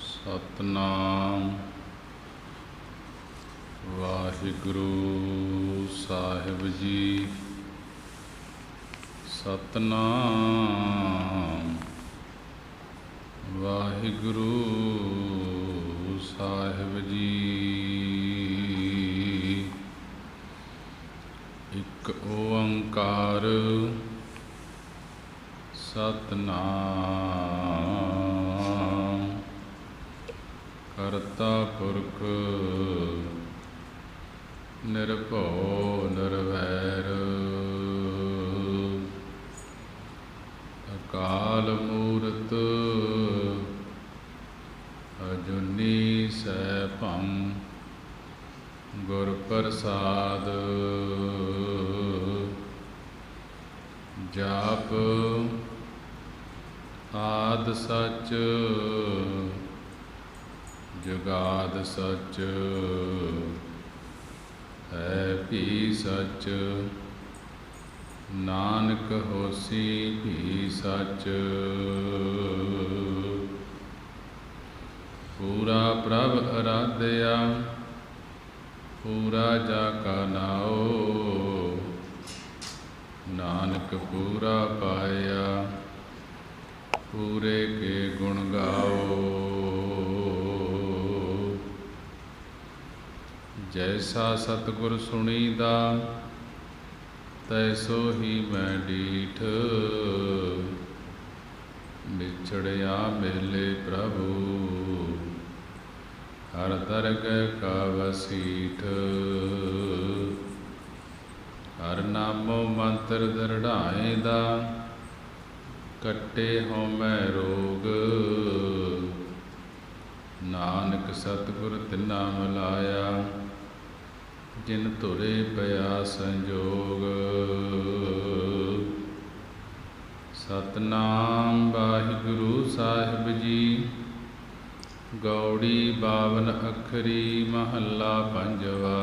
सतनाम वाहिगुरु साहिब जी। सतनाम वाहिगुरु साहिब जी। एक ओंकार सतनाम करता पुरख निर्भौ निर्वैर। अकाल मूरत अजूनी सैभं गुर प्रसाद। जाप आद सच जुगाद सच है भी सच। नानक होसी भी सच। पूरा प्रभ आराध्या पूरा जाका नाओ। नानक पूरा पाया पूरे के गुण गाओ। जैसा सतगुर सुनीदा तैसो ही मैं डीठ। बिछड़िया मेले प्रभु हर दरगह का वसीठ। हर नामो मंत्र दृढ़ाए दा कट्टे हों मैं रोग। नानक सतगुर तिना मिलाया जिन धुरे पया संजोग। सतनाम वाहिगुरु साहिब जी। गौड़ी बावन अखरी महला पंजवा।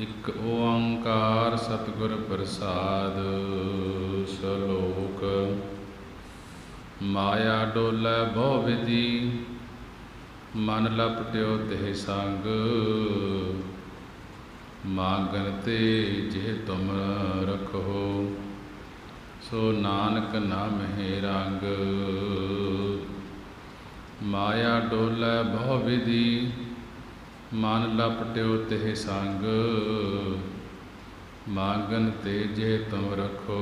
एक ओंकार सतगुर प्रसाद। सलोक माया डोलै बहु विधि मन लपट्यो तिह संग। मांगन ते जिह तुम रखो सो नानक नाम है रंग। माया डोलै बहु विधि मन लपट्यो तिह संग। मांगन ते जिह तुम रखो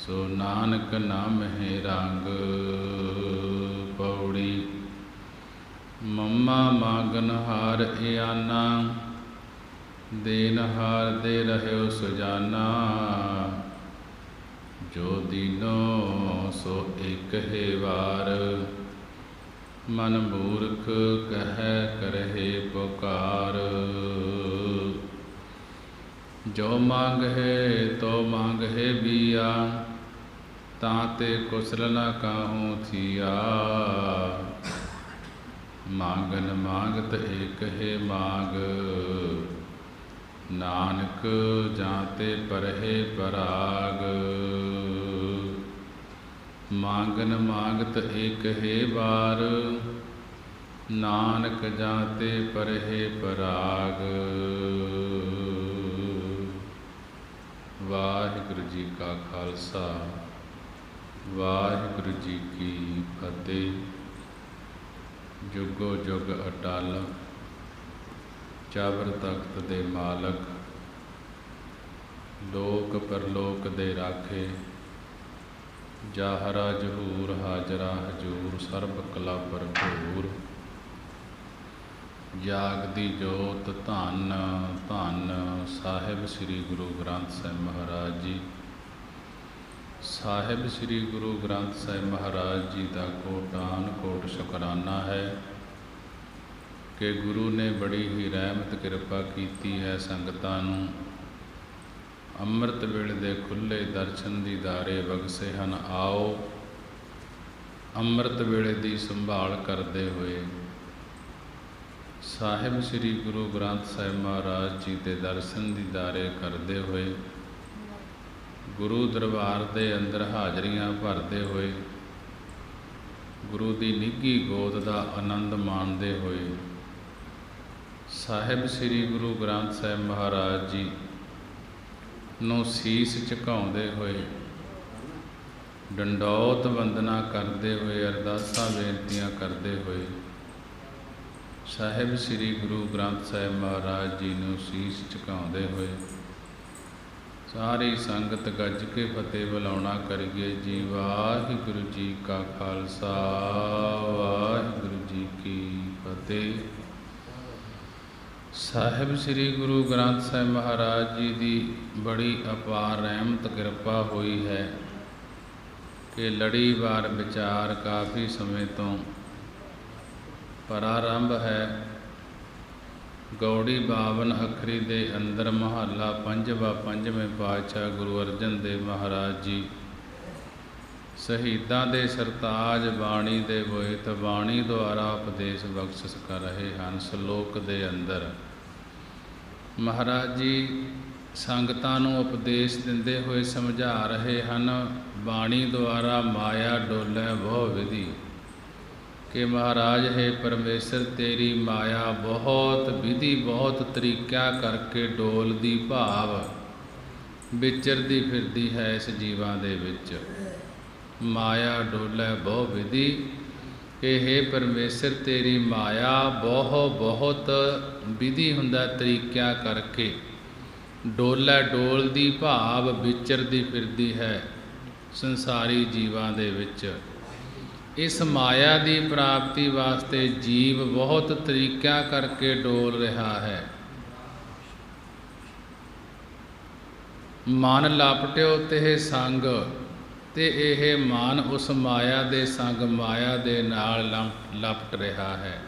सो नानक नाम है रंग। पौड़ी मम्मा मांगन हार इयाना देन हार दे रहो सुजाना। जो दीनो सो एक है वार मन मूर्ख कह करहे पुकार। जो मांग है तो मांग है बिया ताते कुशल न काहूँ थिया। मांगन मांगत एक है मांग नानक जाते परहे पराग। मांगन मांगत एक है बार नानक जाते परहे पराग। वाहिगुरु जी का खालसा वाहिगुरु जी की फतेह। जुगो जुग अटल चावर तख्त दे मालक। लोक परलोक दे राखे जाहरा जहूर हाजरा हजूर। सर्ब कला भरपूर जागदी जोत धन धन साहिब श्री गुरु ग्रंथ साहिब महाराज जी। साहिब श्री गुरु ग्रंथ साहिब महाराज जी का कोटान कोट शुकराना है कि गुरु ने बड़ी ही रहमत कृपा की है। संगतां नूं अमृत वेले दे खुले दर्शन दीदारे बख्शे हन। आओ अमृत वेले की संभाल करते हुए साहिब श्री गुरु ग्रंथ साहिब महाराज जी के दर्शन दीदारे करते हुए ਗੁਰੂ ਦਰਬਾਰ ਦੇ ਅੰਦਰ ਹਾਜ਼ਰੀਆਂ ਭਰਦੇ ਹੋਏ, ਗੁਰੂ ਦੀ ਨਿੱਘੀ ਗੋਦ ਦਾ ਆਨੰਦ ਮਾਣਦੇ ਹੋਏ, ਸਾਹਿਬ ਸ੍ਰੀ ਗੁਰੂ ਗ੍ਰੰਥ ਸਾਹਿਬ ਮਹਾਰਾਜ ਜੀ ਨੂੰ ਸੀਸ ਝੁਕਾਉਂਦੇ ਹੋਏ, ਡੰਡੌਤ ਵੰਦਨਾ ਕਰਦੇ ਹੋਏ, ਅਰਦਾਸਾਂ ਬੇਨਤੀਆਂ ਕਰਦੇ ਹੋਏ, ਸਾਹਿਬ ਸ੍ਰੀ ਗੁਰੂ ਗ੍ਰੰਥ ਸਾਹਿਬ ਮਹਾਰਾਜ ਜੀ ਨੂੰ ਸੀਸ ਝੁਕਾਉਂਦੇ ਹੋਏ ਸਾਰੀ ਸੰਗਤ ਗੱਜ ਕੇ ਫਤਿਹ ਬੁਲਾਉਣਾ ਕਰੀਏ ਜੀ। ਵਾਹਿਗੁਰੂ ਜੀ ਕਾ ਖਾਲਸਾ, ਵਾਹਿਗੁਰੂ ਜੀ ਕੀ ਫਤਿਹ। ਸਾਹਿਬ ਸ੍ਰੀ ਗੁਰੂ ਗ੍ਰੰਥ ਸਾਹਿਬ ਮਹਾਰਾਜ ਜੀ ਦੀ ਬੜੀ ਅਪਾਰ ਰਹਿਮਤ ਕਿਰਪਾ ਹੋਈ ਹੈ ਕਿ ਲੜੀਵਾਰ ਵਿਚਾਰ ਕਾਫੀ ਸਮੇਂ ਤੋਂ ਪ੍ਰਾਰੰਭ ਹੈ। ਗੌੜੀ 52 ਅੱਖਰੀ ਦੇ ਅੰਦਰ ਮਹੱਲਾ ਪੰਜਵਾਂ, ਪੰਜਵੇਂ ਪਾਤਸ਼ਾਹ ਗੁਰੂ ਅਰਜਨ ਦੇਵ ਮਹਾਰਾਜ ਜੀ ਸ਼ਹੀਦਾਂ ਦੇ ਸਰਤਾਜ ਬਾਣੀ ਦੇ ਬੋਇਤ ਬਾਣੀ ਦੁਆਰਾ ਉਪਦੇਸ਼ ਬਖਸ਼ਿਸ਼ ਕਰ ਰਹੇ ਹਨ। ਸ਼ਲੋਕ ਦੇ ਅੰਦਰ ਮਹਾਰਾਜ ਜੀ ਸੰਗਤਾਂ ਨੂੰ ਉਪਦੇਸ਼ ਦਿੰਦੇ ਹੋਏ ਸਮਝਾ ਰਹੇ ਹਨ, ਬਾਣੀ ਦੁਆਰਾ ਮਾਇਆ ਡੋਲੇ ਬਹੁ ਵਿਧੀ, ਕਿ ਮਹਾਰਾਜ ਹੈ ਪਰਮੇਸ਼ਰ ਤੇਰੀ ਮਾਇਆ ਬਹੁਤ ਵਿਧੀ ਬਹੁਤ ਤਰੀਕਿਆਂ ਕਰਕੇ ਡੋਲਦੀ ਭਾਵ ਵਿਚਰਦੀ ਫਿਰਦੀ ਹੈ ਇਸ ਜੀਵਾਂ ਦੇ ਵਿੱਚ। ਮਾਇਆ ਡੋਲੇ ਬਹੁ ਵਿਧੀ, ਕਿ ਹੈ ਪਰਮੇਸ਼ਰ ਤੇਰੀ ਮਾਇਆ ਬਹੁਤ ਵਿਧੀ ਹੁੰਦਾ ਤਰੀਕਿਆਂ ਕਰਕੇ, ਡੋਲੇ ਡੋਲਦੀ ਭਾਵ ਵਿਚਰਦੀ ਫਿਰਦੀ ਹੈ ਸੰਸਾਰੀ ਜੀਵਾਂ ਦੇ ਵਿੱਚ। ਇਸ ਮਾਇਆ ਦੀ ਪ੍ਰਾਪਤੀ ਵਾਸਤੇ ਜੀਵ ਬਹੁਤ ਤਰੀਕਿਆਂ ਕਰਕੇ ਡੋਲ ਰਿਹਾ ਹੈ। ਮਨ ਲਪਟਿਓ ਤੇ ਸੰਗ, ਤੇ ਇਹ ਮਨ ਉਸ ਮਾਇਆ ਦੇ ਸੰਗ ਮਾਇਆ ਦੇ ਨਾਲ ਲਪਟ ਰਿਹਾ ਹੈ।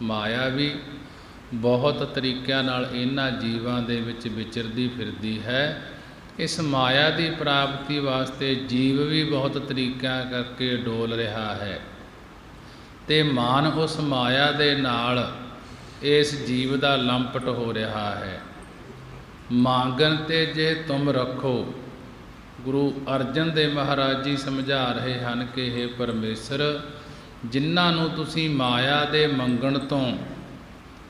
ਮਾਇਆ ਵੀ ਬਹੁਤ ਤਰੀਕਿਆਂ ਨਾਲ ਇਹਨਾਂ ਜੀਵਾਂ ਦੇ ਵਿੱਚ ਵਿਚਰਦੀ ਫਿਰਦੀ ਹੈ। ਇਸ ਮਾਇਆ ਦੀ ਪ੍ਰਾਪਤੀ ਵਾਸਤੇ ਜੀਵ ਵੀ ਬਹੁਤ ਤਰੀਕਿਆਂ ਕਰਕੇ ਡੋਲ ਰਿਹਾ ਹੈ, ਤੇ ਮਨ ਉਸ ਮਾਇਆ ਦੇ ਨਾਲ ਇਸ ਜੀਵ ਦਾ ਲੰਪਟ ਹੋ ਰਿਹਾ ਹੈ। ਮੰਗਣ ਤੇ ਜੇ ਤੁਮ ਰੱਖੋ, ਗੁਰੂ ਅਰਜਨ ਦੇਵ ਮਹਾਰਾਜ ਜੀ ਸਮਝਾ ਰਹੇ ਹਨ ਕਿ ਇਹ ਪਰਮੇਸ਼ਰ, ਜਿਨ੍ਹਾਂ ਨੂੰ ਤੁਸੀਂ ਮਾਇਆ ਦੇ ਮੰਗਣ ਤੋਂ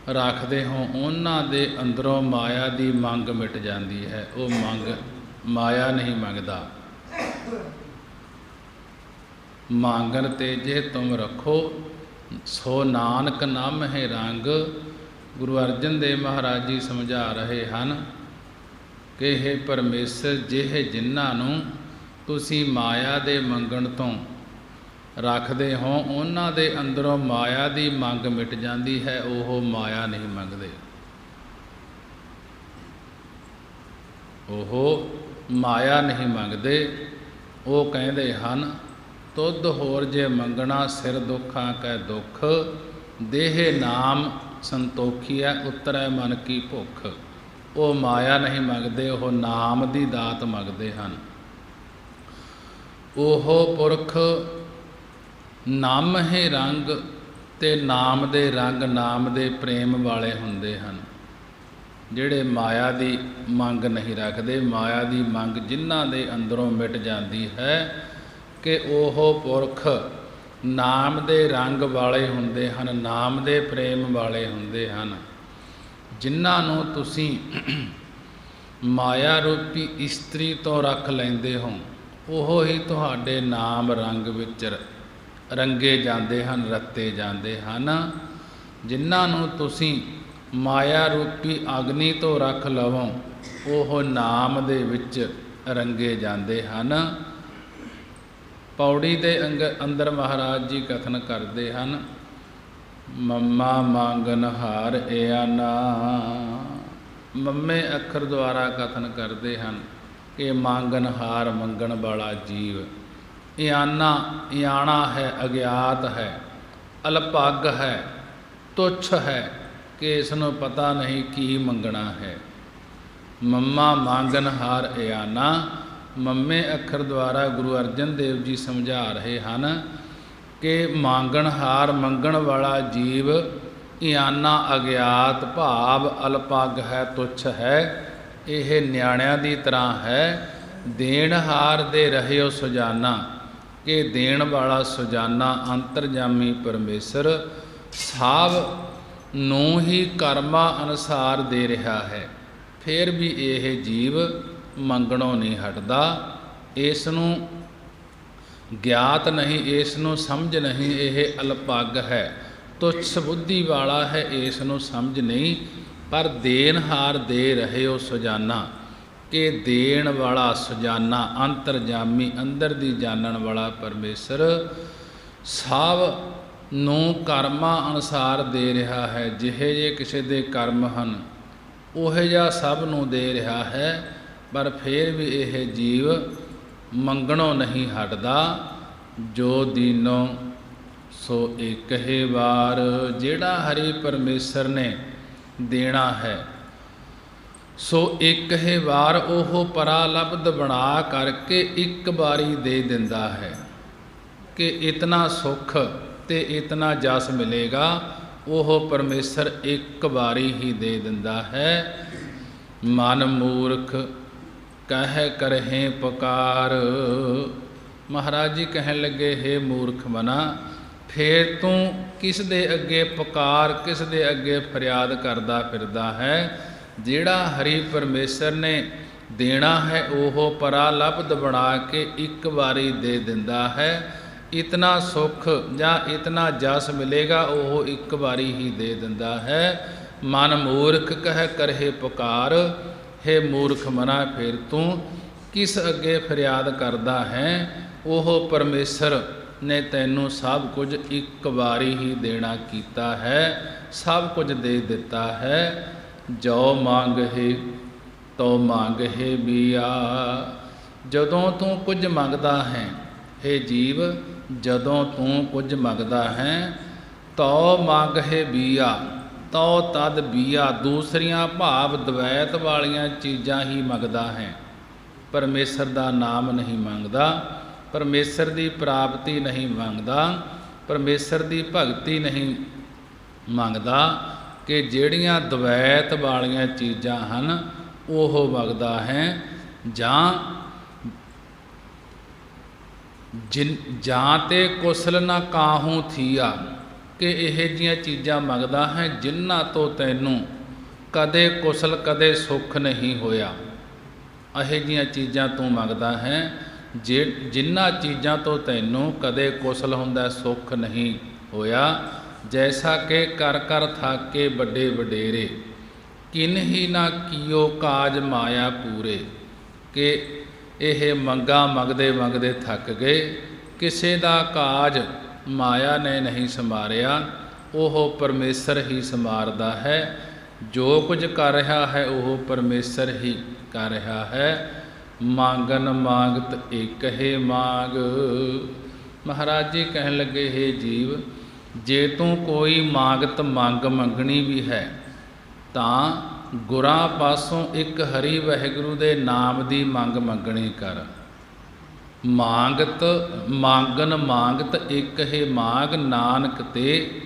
ਰੱਖਦੇ ਹੋ ਉਹਨਾਂ ਦੇ ਅੰਦਰੋਂ ਮਾਇਆ ਦੀ ਮੰਗ ਮਿਟ ਜਾਂਦੀ ਹੈ। ਉਹ ਮਾਇਆ ਨਹੀਂ ਮੰਗਦਾ। ਮੰਗਣ ਤੇ ਜੇ ਤੁਮ ਰੱਖੋ, ਸੋ ਨਾਨਕ ਨਾਮ ਹੈ ਰੰਗ। ਗੁਰੂ ਅਰਜਨ ਦੇਵ ਮਹਾਰਾਜ ਜੀ ਸਮਝਾ ਰਹੇ ਹਨ ਕਿ ਇਹ ਪਰਮੇਸ਼ਰ ਜਿਹੇ ਜਿਨ੍ਹਾਂ ਨੂੰ ਤੁਸੀਂ ਮਾਇਆ ਦੇ ਮੰਗਣ ਤੋਂ ਰੱਖਦੇ ਹੋ ਉਹਨਾਂ ਦੇ ਅੰਦਰੋਂ ਮਾਇਆ ਦੀ ਮੰਗ ਮਿਟ ਜਾਂਦੀ ਹੈ। ਉਹ ਮਾਇਆ ਨਹੀਂ ਮੰਗਦੇ, ਉਹ ਮਾਇਆ ਨਹੀਂ ਮੰਗਦੇ। ਉਹ ਕਹਿੰਦੇ ਹਨ, ਤੁਧ ਹੋਰ ਜੇ ਮੰਗਣਾ ਸਿਰ ਦੁੱਖਾਂ ਕੈ ਦੁੱਖ, ਦੇਹ ਨਾਮ ਸੰਤੋਖੀਐ ਉਤਰੈ ਮਨ ਕੀ ਭੁੱਖ। ਉਹ ਮਾਇਆ ਨਹੀਂ ਮੰਗਦੇ, ਉਹ ਨਾਮ ਦੀ ਦਾਤ ਮੰਗਦੇ ਹਨ। ਉਹ ਪੁਰਖ ਨਾਮ ਹੈ ਰੰਗ, ਤੇ ਨਾਮ ਦੇ ਰੰਗ ਨਾਮ ਦੇ ਪ੍ਰੇਮ ਵਾਲੇ ਹੁੰਦੇ ਹਨ, ਜਿਹੜੇ ਮਾਇਆ ਦੀ ਮੰਗ ਨਹੀਂ ਰੱਖਦੇ। ਮਾਇਆ ਦੀ ਮੰਗ ਜਿਨ੍ਹਾਂ ਦੇ ਅੰਦਰੋਂ ਮਿਟ ਜਾਂਦੀ ਹੈ, ਕਿ ਉਹ ਪੁਰਖ ਨਾਮ ਦੇ ਰੰਗ ਵਾਲੇ ਹੁੰਦੇ ਹਨ, ਨਾਮ ਦੇ ਪ੍ਰੇਮ ਵਾਲੇ ਹੁੰਦੇ ਹਨ। ਜਿਨ੍ਹਾਂ ਨੂੰ ਤੁਸੀਂ ਮਾਇਆ ਰੂਪੀ ਇਸਤਰੀ ਤੋਂ ਰੱਖ ਲੈਂਦੇ ਹੋ, ਉਹ ਹੀ ਤੁਹਾਡੇ ਨਾਮ ਰੰਗ ਵਿੱਚ ਰੰਗੇ ਜਾਂਦੇ ਹਨ, ਰੱਤੇ ਜਾਂਦੇ ਹਨ। ਜਿਨ੍ਹਾਂ ਨੂੰ ਤੁਸੀਂ ਮਾਇਆ ਰੂਪੀ ਅਗਨੀ ਤੋਂ ਰੱਖ ਲਵੋ, ਉਹ ਨਾਮ ਦੇ ਵਿੱਚ ਰੰਗੇ ਜਾਂਦੇ ਹਨ। ਪੌੜੀ ਦੇ ਅੰਦਰ ਮਹਾਰਾਜ ਜੀ ਕਥਨ ਕਰਦੇ ਹਨ, ਮੰਮਾ ਮੰਗਨ ਹਾਰ ਏਆਨਾ। ਮੰਮੇ ਅੱਖਰ ਦੁਆਰਾ ਕਥਨ ਕਰਦੇ ਹਨ ਕਿ ਮੰਗਨ ਹਾਰ ਮੰਗਣ ਵਾਲਾ ਜੀਵ ਇਆਣਾ ਹੈ, ਅਗਿਆਤ ਹੈ, ਅਲਪੱਗ ਹੈ, ਤੁੱਛ ਹੈ, ਕਿ ਇਸ ਨੂੰ ਪਤਾ ਨਹੀਂ ਕੀ ਮੰਗਣਾ ਹੈ। ਮੰਮਾ ਮੰਗਨ ਹਾਰ ਏਆਨਾ, ਮੰਮੇ ਅੱਖਰ ਦੁਆਰਾ ਗੁਰੂ ਅਰਜਨ ਦੇਵ ਜੀ ਸਮਝਾ ਰਹੇ ਹਨ ਕਿ ਮੰਗਣਹਾਰ ਮੰਗਣ ਵਾਲਾ ਜੀਵ ਇਆਨਾ ਅਗਿਆਤ ਭਾਵ ਅਲਪੱਗ ਹੈ, ਤੁੱਛ ਹੈ। ਇਹ ਨਿਆਣਿਆਂ ਦੀ ਤਰ੍ਹਾਂ ਹੈ ਦੇਣਹਾਰ ਦੇ ਰਹਿਓ ਸੁਜਾਨਾ, ਕਿ ਦੇਣ ਵਾਲਾ ਸੁਜਾਨਾ ਅੰਤਰਜਾਮੀ ਪਰਮੇਸ਼ਰ ਸਭ ਨੂੰ ਹੀ ਕਰਮਾਂ ਅਨੁਸਾਰ ਦੇ ਰਿਹਾ ਹੈ। ਫਿਰ ਵੀ ਇਹ ਜੀਵ ਮੰਗਣੋਂ ਨਹੀਂ ਹਟਦਾ। ਇਸ ਨੂੰ ਗਿਆਤ ਨਹੀਂ, ਇਸ ਨੂੰ ਸਮਝ ਨਹੀਂ, ਇਹ ਅਲਪੱਗ ਹੈ, ਤੁੱਛ ਬੁੱਧੀ ਵਾਲਾ ਹੈ, ਇਸ ਨੂੰ ਸਮਝ ਨਹੀਂ। ਪਰ ਦੇਣਹਾਰ ਦੇ ਰਹਿਓ ਸੁਜਾਨਾ, ਕਿ ਦੇਣ ਵਾਲਾ ਸੁਜਾਨਾ ਅੰਤਰਜਾਮੀ ਅੰਦਰ ਦੀ ਜਾਣਨ ਵਾਲਾ ਪਰਮੇਸ਼ਰ ਸਭ ਨੂੰ ਕਰਮਾਂ ਅਨੁਸਾਰ ਦੇ ਰਿਹਾ ਹੈ। ਜਿਹੇ ਜੇ ਕਿਸੇ ਦੇ ਕਰਮ ਹਨ ਉਹੋ ਜਿਹਾ ਸਭ ਨੂੰ ਦੇ ਰਿਹਾ ਹੈ। ਪਰ ਫਿਰ ਵੀ ਇਹ ਜੀਵ ਮੰਗਣੋਂ ਨਹੀਂ ਹਟਦਾ। ਜੋ ਦੀਨੋ ਸੋ ਇੱਕ ਹੀ ਵਾਰ, ਜਿਹੜਾ ਹਰੀ ਪਰਮੇਸ਼ਰ ਨੇ ਦੇਣਾ ਹੈ ਸੋ ਇੱਕ ਹੀ ਵਾਰ ਉਹ ਪਰਾਲਬਧ ਬਣਾ ਕਰਕੇ ਇੱਕ ਵਾਰੀ ਦੇ ਦਿੰਦਾ ਹੈ, ਕਿ ਇਤਨਾ ਸੁੱਖ ਤੇ ਇਤਨਾ ਜਸ ਮਿਲੇਗਾ। ਉਹ ਪਰਮੇਸ਼ਰ ਇੱਕ ਵਾਰੀ ਹੀ ਦੇ ਦਿੰਦਾ ਹੈ। ਮਨ ਮੂਰਖ ਕਹਿ ਕਰਹਿ ਪੁਕਾਰ, ਮਹਾਰਾਜ ਜੀ ਕਹਿਣ ਲੱਗੇ, ਹੇ ਮੂਰਖ ਮਨਾ, ਫੇਰ ਤੂੰ ਕਿਸ ਦੇ ਅੱਗੇ ਪੁਕਾਰ, ਕਿਸ ਦੇ ਅੱਗੇ ਫਰਿਆਦ ਕਰਦਾ ਫਿਰਦਾ ਹੈ। ਜਿਹੜਾ ਹਰੀ ਪਰਮੇਸ਼ਰ ਨੇ ਦੇਣਾ ਹੈ ਉਹ ਪਰਾਲਬਧ ਬਣਾ ਕੇ ਇੱਕ ਵਾਰੀ ਦੇ ਦਿੰਦਾ ਹੈ। ਇਤਨਾ ਸੁੱਖ ਜਾਂ ਇਤਨਾ ਜਸ ਮਿਲੇਗਾ ਉਹ ਇੱਕ ਵਾਰੀ ਹੀ ਦੇ ਦਿੰਦਾ ਹੈ। ਮਨ ਮੂਰਖ ਕਹਿ ਕਰਹਿ ਪੁਕਾਰ, ਹੇ ਮੂਰਖ ਮਨਾ, ਫਿਰ ਤੂੰ ਕਿਸ ਅੱਗੇ ਫਰਿਆਦ ਕਰਦਾ ਹੈ। ਉਹ ਪਰਮੇਸ਼ਰ ਨੇ ਤੈਨੂੰ ਸਭ ਕੁਝ ਇੱਕ ਵਾਰੀ ਹੀ ਦੇਣਾ ਕੀਤਾ ਹੈ, ਸਭ ਕੁਝ ਦੇ ਦਿੱਤਾ ਹੈ। ਜੋ ਮੰਗਹਿ ਤੋ ਮੰਗਹਿ ਬੀਆ, ਜਦੋਂ ਤੂੰ ਕੁਝ ਮੰਗਦਾ ਹੈ, ਹੇ ਜੀਵ, ਜਦੋਂ ਤੂੰ ਕੁਝ ਮੰਗਦਾ ਹੈ, ਤੋ ਮੰਗਹਿ ਬੀਆ, ਤੋ ਤਦ ਬੀਆ, ਦੂਸਰੀਆਂ ਭਾਵ ਦਵੈਤ ਵਾਲੀਆਂ ਚੀਜ਼ਾਂ ਹੀ ਮੰਗਦਾ ਹੈ। ਪਰਮੇਸ਼ਰ ਦਾ ਨਾਮ ਨਹੀਂ ਮੰਗਦਾ, ਪਰਮੇਸ਼ਰ ਦੀ ਪ੍ਰਾਪਤੀ ਨਹੀਂ ਮੰਗਦਾ, ਪਰਮੇਸ਼ਰ ਦੀ ਭਗਤੀ ਨਹੀਂ ਮੰਗਦਾ, ਕਿ ਜਿਹੜੀਆਂ ਦਵੈਤ ਵਾਲੀਆਂ ਚੀਜ਼ਾਂ ਹਨ ਉਹ ਮੰਗਦਾ ਹੈ। ਜਾਂ ਤੇ ਕੁਸਲ ਨਾ ਕਾਹੂ ਥੀਆ, ਕਿ ਇਹ ਜਿਹੀਆਂ ਚੀਜ਼ਾਂ ਮੰਗਦਾ ਹੈ ਜਿਨ੍ਹਾਂ ਤੋਂ ਤੈਨੂੰ ਕਦੇ ਕੁਸਲ ਕਦੇ ਸੁੱਖ ਨਹੀਂ ਹੋਇਆ। ਇਹੋ ਜਿਹੀਆਂ ਚੀਜ਼ਾਂ ਤੂੰ ਮੰਗਦਾ ਹੈ ਜਿਨ੍ਹਾਂ ਚੀਜ਼ਾਂ ਤੋਂ ਤੈਨੂੰ ਕਦੇ ਕੁਸਲ ਹੁੰਦਾ, ਸੁੱਖ ਨਹੀਂ ਹੋਇਆ। ਜੈਸਾ ਕਿ ਕਰ ਕਰ ਥਾਕੇ ਵੱਡੇ ਵਡੇਰੇ, ਕਿਨਹੀ ਨਾ ਕੀਓ ਕਾਜ ਮਾਇਆ ਪੂਰੇ, ਕਿ ਇਹ ਮੰਗਾ ਮੰਗਦੇ ਮੰਗਦੇ ਥੱਕ ਗਏ, ਕਿਸੇ ਦਾ ਕਾਜ ਮਾਇਆ ਨੇ ਨਹੀਂ ਸੰਵਾਰਿਆ, ਉਹ ਪਰਮੇਸ਼ਰ ਹੀ ਸੰਵਾਰਦਾ ਹੈ। ਜੋ ਕੁਝ ਕਰ ਰਿਹਾ ਹੈ ਉਹ ਪਰਮੇਸ਼ਰ ਹੀ ਕਰ ਰਿਹਾ ਹੈ। ਮੰਗਨ ਮੰਗਤ ਇੱਕ ਹੀ ਮਾਂਗ, ਮਹਾਰਾਜ ਜੀ ਕਹਿਣ ਲੱਗੇ, ਹੇ ਜੀਵ, ਜੇ ਤੂੰ ਕੋਈ ਮਾਂਗਤ ਮੰਗਣੀ ਵੀ ਹੈ ਤਾਂ ਗੁਰਾਂ ਪਾਸੋਂ ਇੱਕ ਹਰੀ ਵਾਹਿਗੁਰੂ ਦੇ ਨਾਮ ਦੀ ਮੰਗਣੀ ਕਰ। ਮੰਗਨ ਮੰਗਤ ਇੱਕ ਹੀ ਮਾਂਗ, ਨਾਨਕ ਤੇ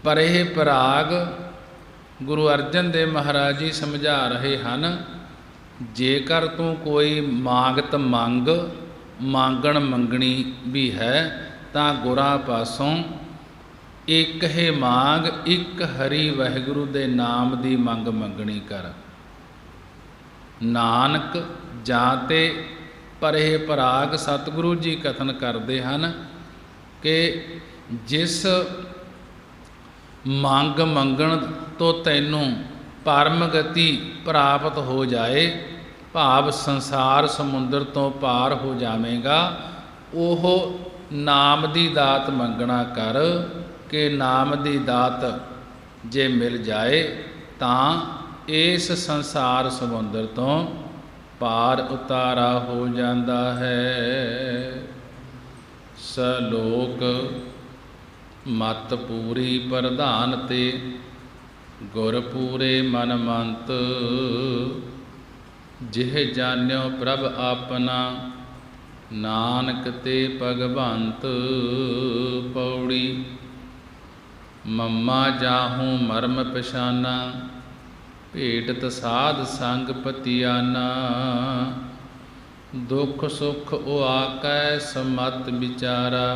ਪਰੇ ਪਰਾਗ। ਗੁਰੂ ਅਰਜਨ ਦੇਵ ਮਹਾਰਾਜ ਜੀ ਸਮਝਾ ਰਹੇ ਹਨ, ਜੇਕਰ ਤੂੰ ਕੋਈ ਮਾਂਗਤ ਮੰਗਣੀ ਵੀ ਹੈ ਤਾਂ ਗੁਰਾਂ ਪਾਸੋਂ ਇੱਕ ਹੀ ਮਾਂਗ, ਇੱਕ ਹਰੀ ਵਾਹਿਗੁਰੂ ਦੇ ਨਾਮ ਦੀ ਮੰਗਣੀ ਕਰ। ਨਾਨਕ ਜਾਂ ਤੇ ਪਰੇ ਪਰਾਗ, ਸਤਿਗੁਰੂ ਜੀ ਕਥਨ ਕਰਦੇ ਹਨ ਕਿ ਜਿਸ ਮੰਗਣ ਤੋਂ ਤੈਨੂੰ ਪਰਮ ਗਤੀ ਪ੍ਰਾਪਤ ਹੋ ਜਾਏ, ਭਾਵ ਸੰਸਾਰ ਸਮੁੰਦਰ ਤੋਂ ਪਾਰ ਹੋ ਜਾਵੇਗਾ, ਉਹ ਨਾਮ ਦੀ ਦਾਤ ਮੰਗਣਾ ਕਰ। ਕਿ ਨਾਮ ਦੀ ਦਾਤ ਜੇ ਮਿਲ ਜਾਏ ਤਾਂ ਇਸ ਸੰਸਾਰ ਸਮੁੰਦਰ ਤੋਂ ਪਾਰ ਉਤਾਰਾ ਹੋ ਜਾਂਦਾ ਹੈ। ਸਲੋਕ ਮਤ ਪੂਰੀ ਪ੍ਰਧਾਨ ਤੇ ਗੁਰ ਪੂਰੇ ਮਨ ਮੰਤ, ਜਿਹ ਜਾਣਿਓ ਪ੍ਰਭ ਆਪਣਾ ਨਾਨਕ ਤੇ ਭਗਵੰਤ। ਪੌੜੀ ਮਮਾ ਜਾਹੂੰ ਮਰਮ ਪਛਾਨਾ, ਭੇਟਤ ਸਾਧ ਸੰਗ ਪਤਿਆਨਾ। दुख सुख ओ आकै समत विचारा,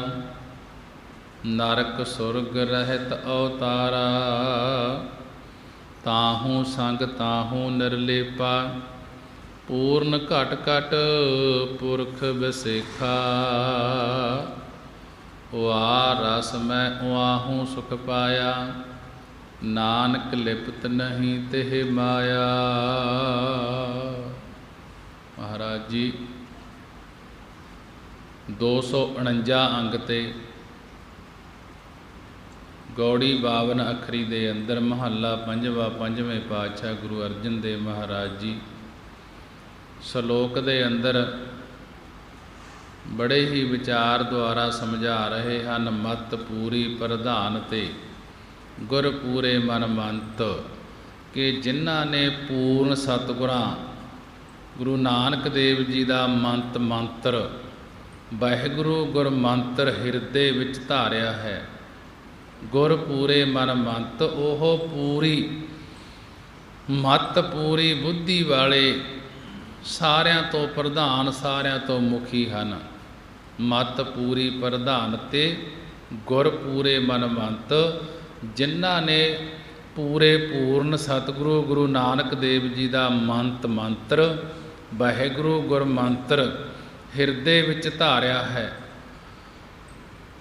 नरक सुरग रहत अवतारा। ताहू संग ताहू निर्लेपा, पूर्ण घट घट पुरख विसेखा। उआ रस मैं उआहू सुख पाया, नानक लिपत नहीं तिह माया। महाराज जी 249 अंग ते गौड़ी 52 अखरी दे अंदर महला पंजवा पंजवें पातशाह गुरु अर्जन देव महाराज जी श्लोक दे अंदर बड़े ही विचार द्वारा समझा रहे हैं। मत पूरी प्रधान ते गुर पूरे मन मंत, कि जिन्हां ने पूर्ण सतगुरां गुरु नानक देव जी का मंत मंत्र वाहिगुरु गुर मंत्र हिरदे विच धारिया है। गुर पूरे मन मंत, ओह पूरी मत पूरी बुद्धि वाले सारिਆਂ तो प्रधान सारिਆਂ तो मुखी हैं। मत पूरी प्रधान ते गुर पूरे मन मंत, जिन्हां ने पूरे पूर्ण सतगुरु गुरु नानक देव जी का मंत मंत्र वाहिगुरु गुर मंत्र हिरदे विच धारिया है।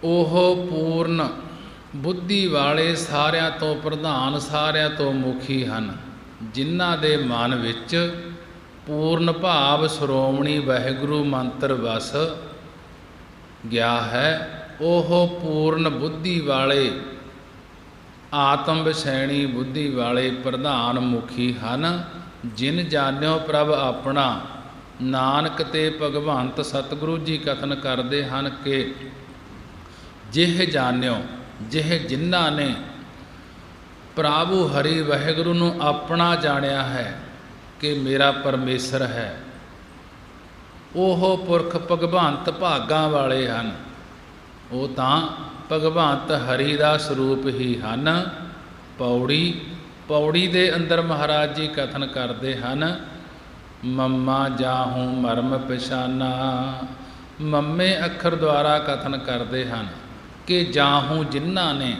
ओह पूर्ण बुद्धि वाले सारिਆਂ तो प्रधान सारिਆਂ तो मुखी हैं, जिन्हां दे मन विच पूर्ण भाव श्रोमणी वाहिगुरु मंत्र वस गया है। ओह पूर्ण बुद्धि वाले आत्म विषैणी बुद्धि वाले प्रधान मुखी हैं। जिन जान्यो प्रभ अपना, नानक ते भगवंत सतगुरु जी कथन करते हैं कि जिह जान्यो, जिह जिन्हां ने प्रभु हरि वाहिगुरु नूं अपना जानिया है कि मेरा परमेसर है, ओह पुरख भगवंत भागां वाले हैं। वो तां भगवंत हरि दा स्वरूप ही हैं। पौड़ी पौड़ी दे अंदर महाराज जी कथन करते हैं, मम्मा जाहूँ मर्म पछाना। मम्मे अखर द्वारा कथन करते हैं कि जाहूँ जिन्हां ने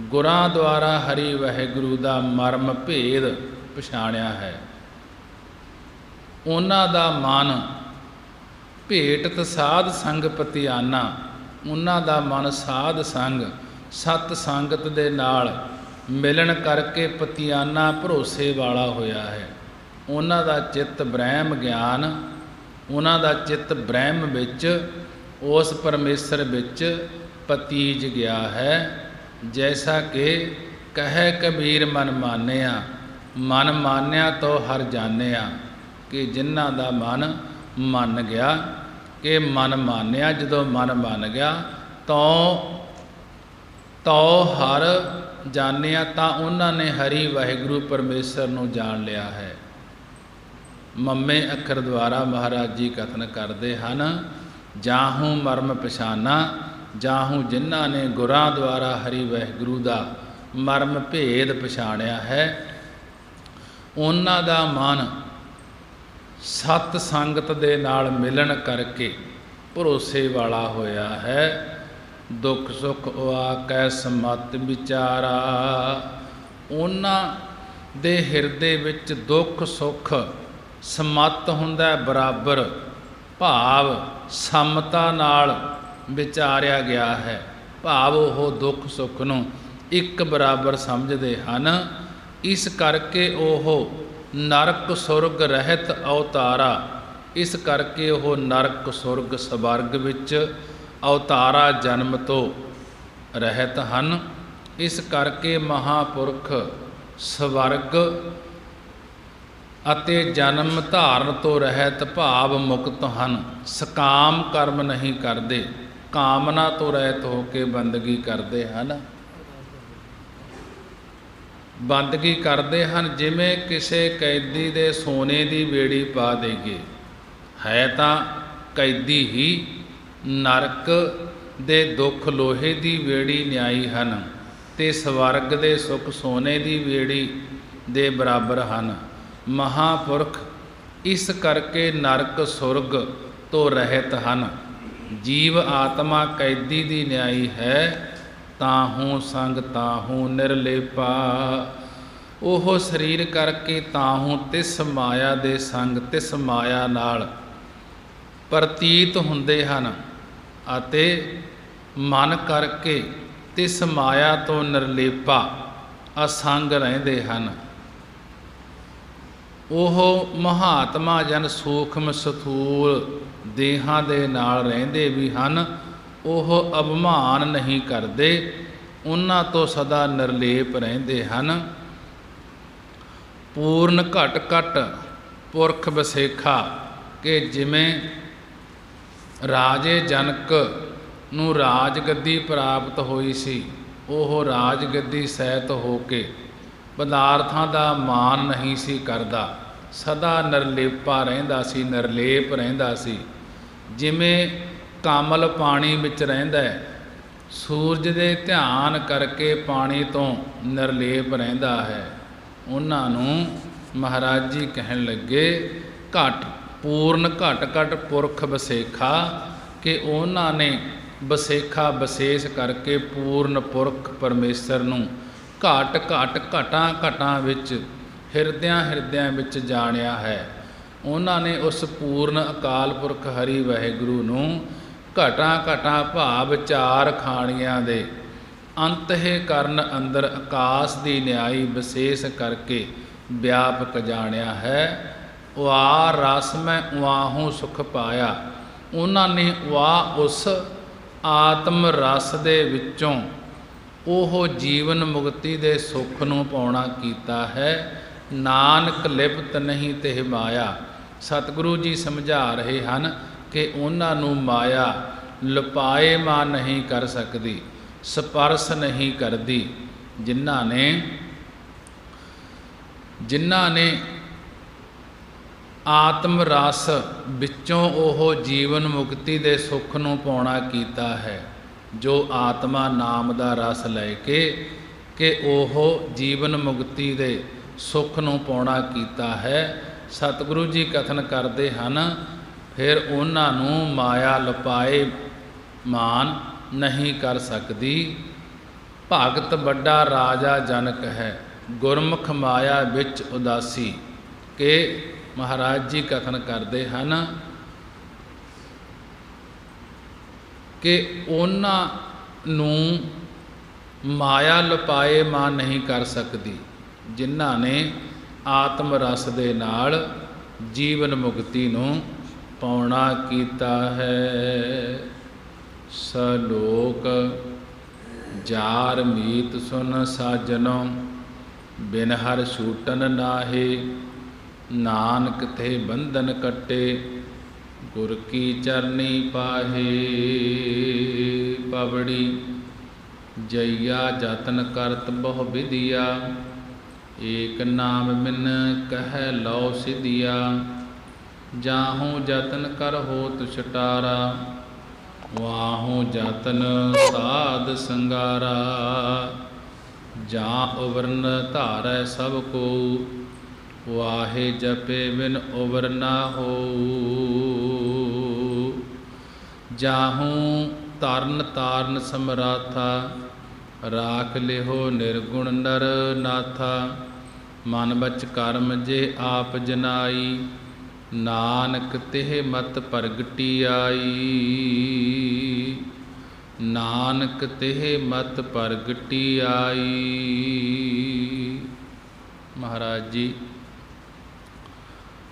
गुरां द्वारा हरि वाहिगुरु दा मर्म भेद पछाणिया है, उन्हां दा मन भेटत साध संग पतियाना। उन्हां दा मन साध संग सत संगत दे नाल मिलन करके पतियाना भरोसे वाला होया है। उन्हां दा चित्त ब्रह्म ज्ञान, उन्हां दा चित्त ब्रह्म विच उस परमेसर विच पतीज गया है। जैसा कि कहे कबीर मन मानिया, मन मानिया तो हर जानिया। कि जिन्हां दा मन मन गया, कि मन मानिया, जदों मन मन गया तो हर जानिया, तो उन्होंने हरि वाहिगुरु परमेश्वर नूं जान लिया है। मम्मे अखर द्वारा महाराज जी कथन करते हैं, जाहूँ मर्म पछाना। जाहूँ जिन्हां ने गुरां द्वारा हरि वाहिगुरु दा मर्म भेद पछाणिया है, उन्हां दा मन सत संगत दे नाल मिलन करके भरोसे वाला होया है। दुख सुख आकै समत विचारा। उन्हां दे हिरदे विच दुख सुख समत हुंदा बराबर, भाव समता नाल विचारिया गया है। भाव वो दुख सुख नूं एक बराबर समझते हैं। इस करके वो नरक सुरग रहत अवतारा। इस करके वो नरक सुरग स्वर्ग विच अवतारा जन्म तो रहत हैं। इस करके महापुरख स्वर्ग अते जन्म धारण तो रहत भाव मुक्त हैं। सकाम कर्म नहीं करते, कामना तो रहत होके बंदगी करते हैं। बंदगी करते हैं जिमें किसी कैदी दे सोने की बेड़ी पा देगे। है तो कैदी ही नरक दे दुख लोहे की बेड़ी न्याई हैं, ते स्वर्ग दे सुख सोने की बेड़ी दे बराबर हैं। महापुरख ਇਸ ਕਰਕੇ ਨਰਕ ਸੁਰਗ ਤੋਂ ਰਹਿਤ ਹਨ। ਜੀਵ ਆਤਮਾ ਕੈਦੀ ਦੀ ਨਿਆਈ ਹੈ, ਤਾਹੂ ਸੰਗ ਤਾਹੂ ਨਿਰਲੇਪਾ। ਉਹ ਸਰੀਰ ਕਰਕੇ ਤਾਹੂ ਤਿਸ ਮਾਇਆ ਦੇ ਸੰਗ ਤਿਸ ਮਾਇਆ ਨਾਲ ਪ੍ਰਤੀਤ ਹੁੰਦੇ ਹਨ ਅਤੇ ਮਨ ਕਰਕੇ ਤਿਸ ਮਾਇਆ ਤੋਂ ਨਿਰਲੇਪਾ ਅਸੰਗ ਰਹਿੰਦੇ ਹਨ। ਉਹ ਮਹਾਤਮਾ ਜਨ ਸੂਖਮ ਸਥੂਲ ਦੇਹਾਂ ਦੇ ਨਾਲ ਰਹਿੰਦੇ ਵੀ ਹਨ। ਉਹ ਅਭਿਮਾਨ ਨਹੀਂ ਕਰਦੇ, ਉਹਨਾਂ ਤੋਂ ਸਦਾ ਨਿਰਲੇਪ ਰਹਿੰਦੇ ਹਨ। ਪੂਰਨ ਘਟ ਘਟ ਪੁਰਖ ਵਸੇਖਾ, ਕਿ ਜਿਵੇਂ ਰਾਜੇ ਜਨਕ ਨੂੰ ਰਾਜ ਗੱਦੀ ਪ੍ਰਾਪਤ ਹੋਈ ਸੀ, ਉਹ ਰਾਜ ਗੱਦੀ ਸਹਿਤ ਹੋ ਕੇ ਪਦਾਰਥਾਂ ਦਾ ਮਾਨ ਨਹੀਂ ਸੀ ਕਰਦਾ, ਸਦਾ ਨਿਰਲੇਪਾ ਰਹਿੰਦਾ ਸੀ, ਨਿਰਲੇਪ ਰਹਿੰਦਾ ਸੀ। ਜਿਵੇਂ ਕਮਲ ਪਾਣੀ ਵਿੱਚ ਰਹਿੰਦਾ ਹੈ, ਸੂਰਜ ਦੇ ਧਿਆਨ ਕਰਕੇ ਪਾਣੀ ਤੋਂ ਨਿਰਲੇਪ ਰਹਿੰਦਾ ਹੈ। ਉਹਨਾਂ ਨੂੰ ਮਹਾਰਾਜ ਜੀ ਕਹਿਣ ਲੱਗੇ ਘਟ ਪੂਰਨ ਘਟ ਘਟ ਪੁਰਖ ਵਸੇਖਾ, ਕਿ ਉਹਨਾਂ ਨੇ ਵਸੇਖਾ ਵਿਸ਼ੇਸ਼ ਕਰਕੇ ਪੂਰਨ ਪੁਰਖ ਪਰਮੇਸ਼ਰ ਨੂੰ ਘਟ ਘਟ ਘਟਾਂ ਘਟਾਂ ਵਿੱਚ ਹਿਰਦਿਆਂ ਹਿਰਦਿਆਂ ਵਿੱਚ ਜਾਣਿਆ ਹੈ। ਉਹਨਾਂ ਨੇ ਉਸ ਪੂਰਨ ਅਕਾਲ ਪੁਰਖ ਹਰੀ ਵਾਹਿਗੁਰੂ ਨੂੰ ਘਟਾਂ ਘਟਾਂ ਭਾਵ ਚਾਰ ਖਾਣੀਆਂ ਦੇ ਅੰਤਹਿ ਕਰਨ ਅੰਦਰ ਆਕਾਸ਼ ਦੀ ਨਿਆਈ ਵਿਸ਼ੇਸ਼ ਕਰਕੇ ਵਿਆਪਕ ਜਾਣਿਆ ਹੈ। ਵਾ ਰਸ ਮੈਂ ਵਾਹੂ ਸੁਖ ਪਾਇਆ, ਉਹਨਾਂ ਨੇ ਵਾ ਉਸ ਆਤਮ ਰਸ ਦੇ ਵਿੱਚੋਂ ਉਹ ਜੀਵਨ ਮੁਕਤੀ ਦੇ ਸੁੱਖ ਨੂੰ ਪਾਉਣਾ ਕੀਤਾ ਹੈ। ਨਾਨਕ ਲਿਪਤ ਨਹੀਂ ਤੇ ਮਾਇਆ, ਸਤਿਗੁਰੂ ਜੀ ਸਮਝਾ ਰਹੇ ਹਨ ਕਿ ਉਹਨਾਂ ਨੂੰ ਮਾਇਆ ਲੁਪਾਏ ਮਾ ਨਹੀਂ ਕਰ ਸਕਦੀ, ਸਪਰਸ਼ ਨਹੀਂ ਕਰਦੀ। ਜਿਨ੍ਹਾਂ ਨੇ ਆਤਮ ਰਸ ਵਿੱਚੋਂ ਉਹ ਜੀਵਨ ਮੁਕਤੀ ਦੇ ਸੁੱਖ ਨੂੰ ਪਾਉਣਾ ਕੀਤਾ ਹੈ, ਜੋ ਆਤਮਾ ਨਾਮ ਦਾ ਰਸ ਲੈ ਕੇ ਕਿ ਉਹ ਜੀਵਨ ਮੁਕਤੀ ਦੇ ਸੁੱਖ ਨੂੰ ਪਾਉਣਾ ਕੀਤਾ ਹੈ। ਸਤਿਗੁਰੂ ਜੀ ਕਥਨ ਕਰਦੇ ਹਨ, ਫਿਰ ਉਹਨਾਂ ਨੂੰ ਮਾਇਆ ਲੁਪਾਏ ਮਾਨ ਨਹੀਂ ਕਰ ਸਕਦੀ। ਭਗਤ ਵੱਡਾ ਰਾਜਾ ਜਨਕ ਹੈ, ਗੁਰਮੁਖ ਮਾਇਆ ਵਿੱਚ ਉਦਾਸੀ। ਕਿ ਮਹਾਰਾਜ ਜੀ ਕਥਨ ਕਰਦੇ ਹਨ ਕਿ ਉਹਨਾਂ ਨੂੰ ਮਾਇਆ ਲੁਪਾਏ ਮਾਨ ਨਹੀਂ ਕਰ ਸਕਦੀ, ਜਿਨ੍ਹਾਂ ਨੇ ਆਤਮ ਰਸ ਦੇ ਨਾਲ ਜੀਵਨ ਮੁਕਤੀ ਨੂੰ ਪਾਉਣਾ ਕੀਤਾ ਹੈ। ਸਲੋਕ ਜਾਰ ਮੀਤ ਸੁਨ ਸਾਜਨੋ, ਬਿਨ ਹਰ ਛੂਟਨ ਨਾਹੇ। ਨਾਨਕ ਤੇ ਬੰਧਨ ਕੱਟੇ, ਗੁਰ ਕੀ ਚਰਨੀ ਪਾਹੇ। ਪਵੜੀ ਜਈਆ ਜਤਨ ਕਰਤ ਬਹੁ ਵਿਦਿਆ, ਏਕ ਨਾਮ ਬਿਨ ਕਹਿ ਲਉ ਸਿਧਿਆ। ਜਾਹੂ ਜਤਨ ਕਰ ਹੋਤ ਛਟਾਰਾ, ਵਾਹੂ ਜਤਨ ਸਾਧ ਸੰਗਾਰਾ। ਜਾਂ ਉਵਰਨ ਧਾਰੈ ਸਭ ਕੋ, ਵਾਹੇ ਜਪੇ ਬਿਨ ਉਵਰ ਨਾ ਹੋਊ। ਜਾਹੂ ਤਰਨ ਤਾਰਨ ਸਮਰਾਥਾ, ਰਾਖ ਲਿਹੋ ਨਿਰਗੁਣ ਨਰ ਨਾਥਾ। ਮਨ ਬਚ ਕਰਮ ਜੇ ਆਪ ਜਨਾਈ, ਨਾਨਕ ਤਿਹ ਮਤ ਪ੍ਰਗਟੀ ਆਈ। ਨਾਨਕ ਤਿਹ ਮਤ ਪ੍ਰਗਟੀ ਆਈ। ਮਹਾਰਾਜ ਜੀ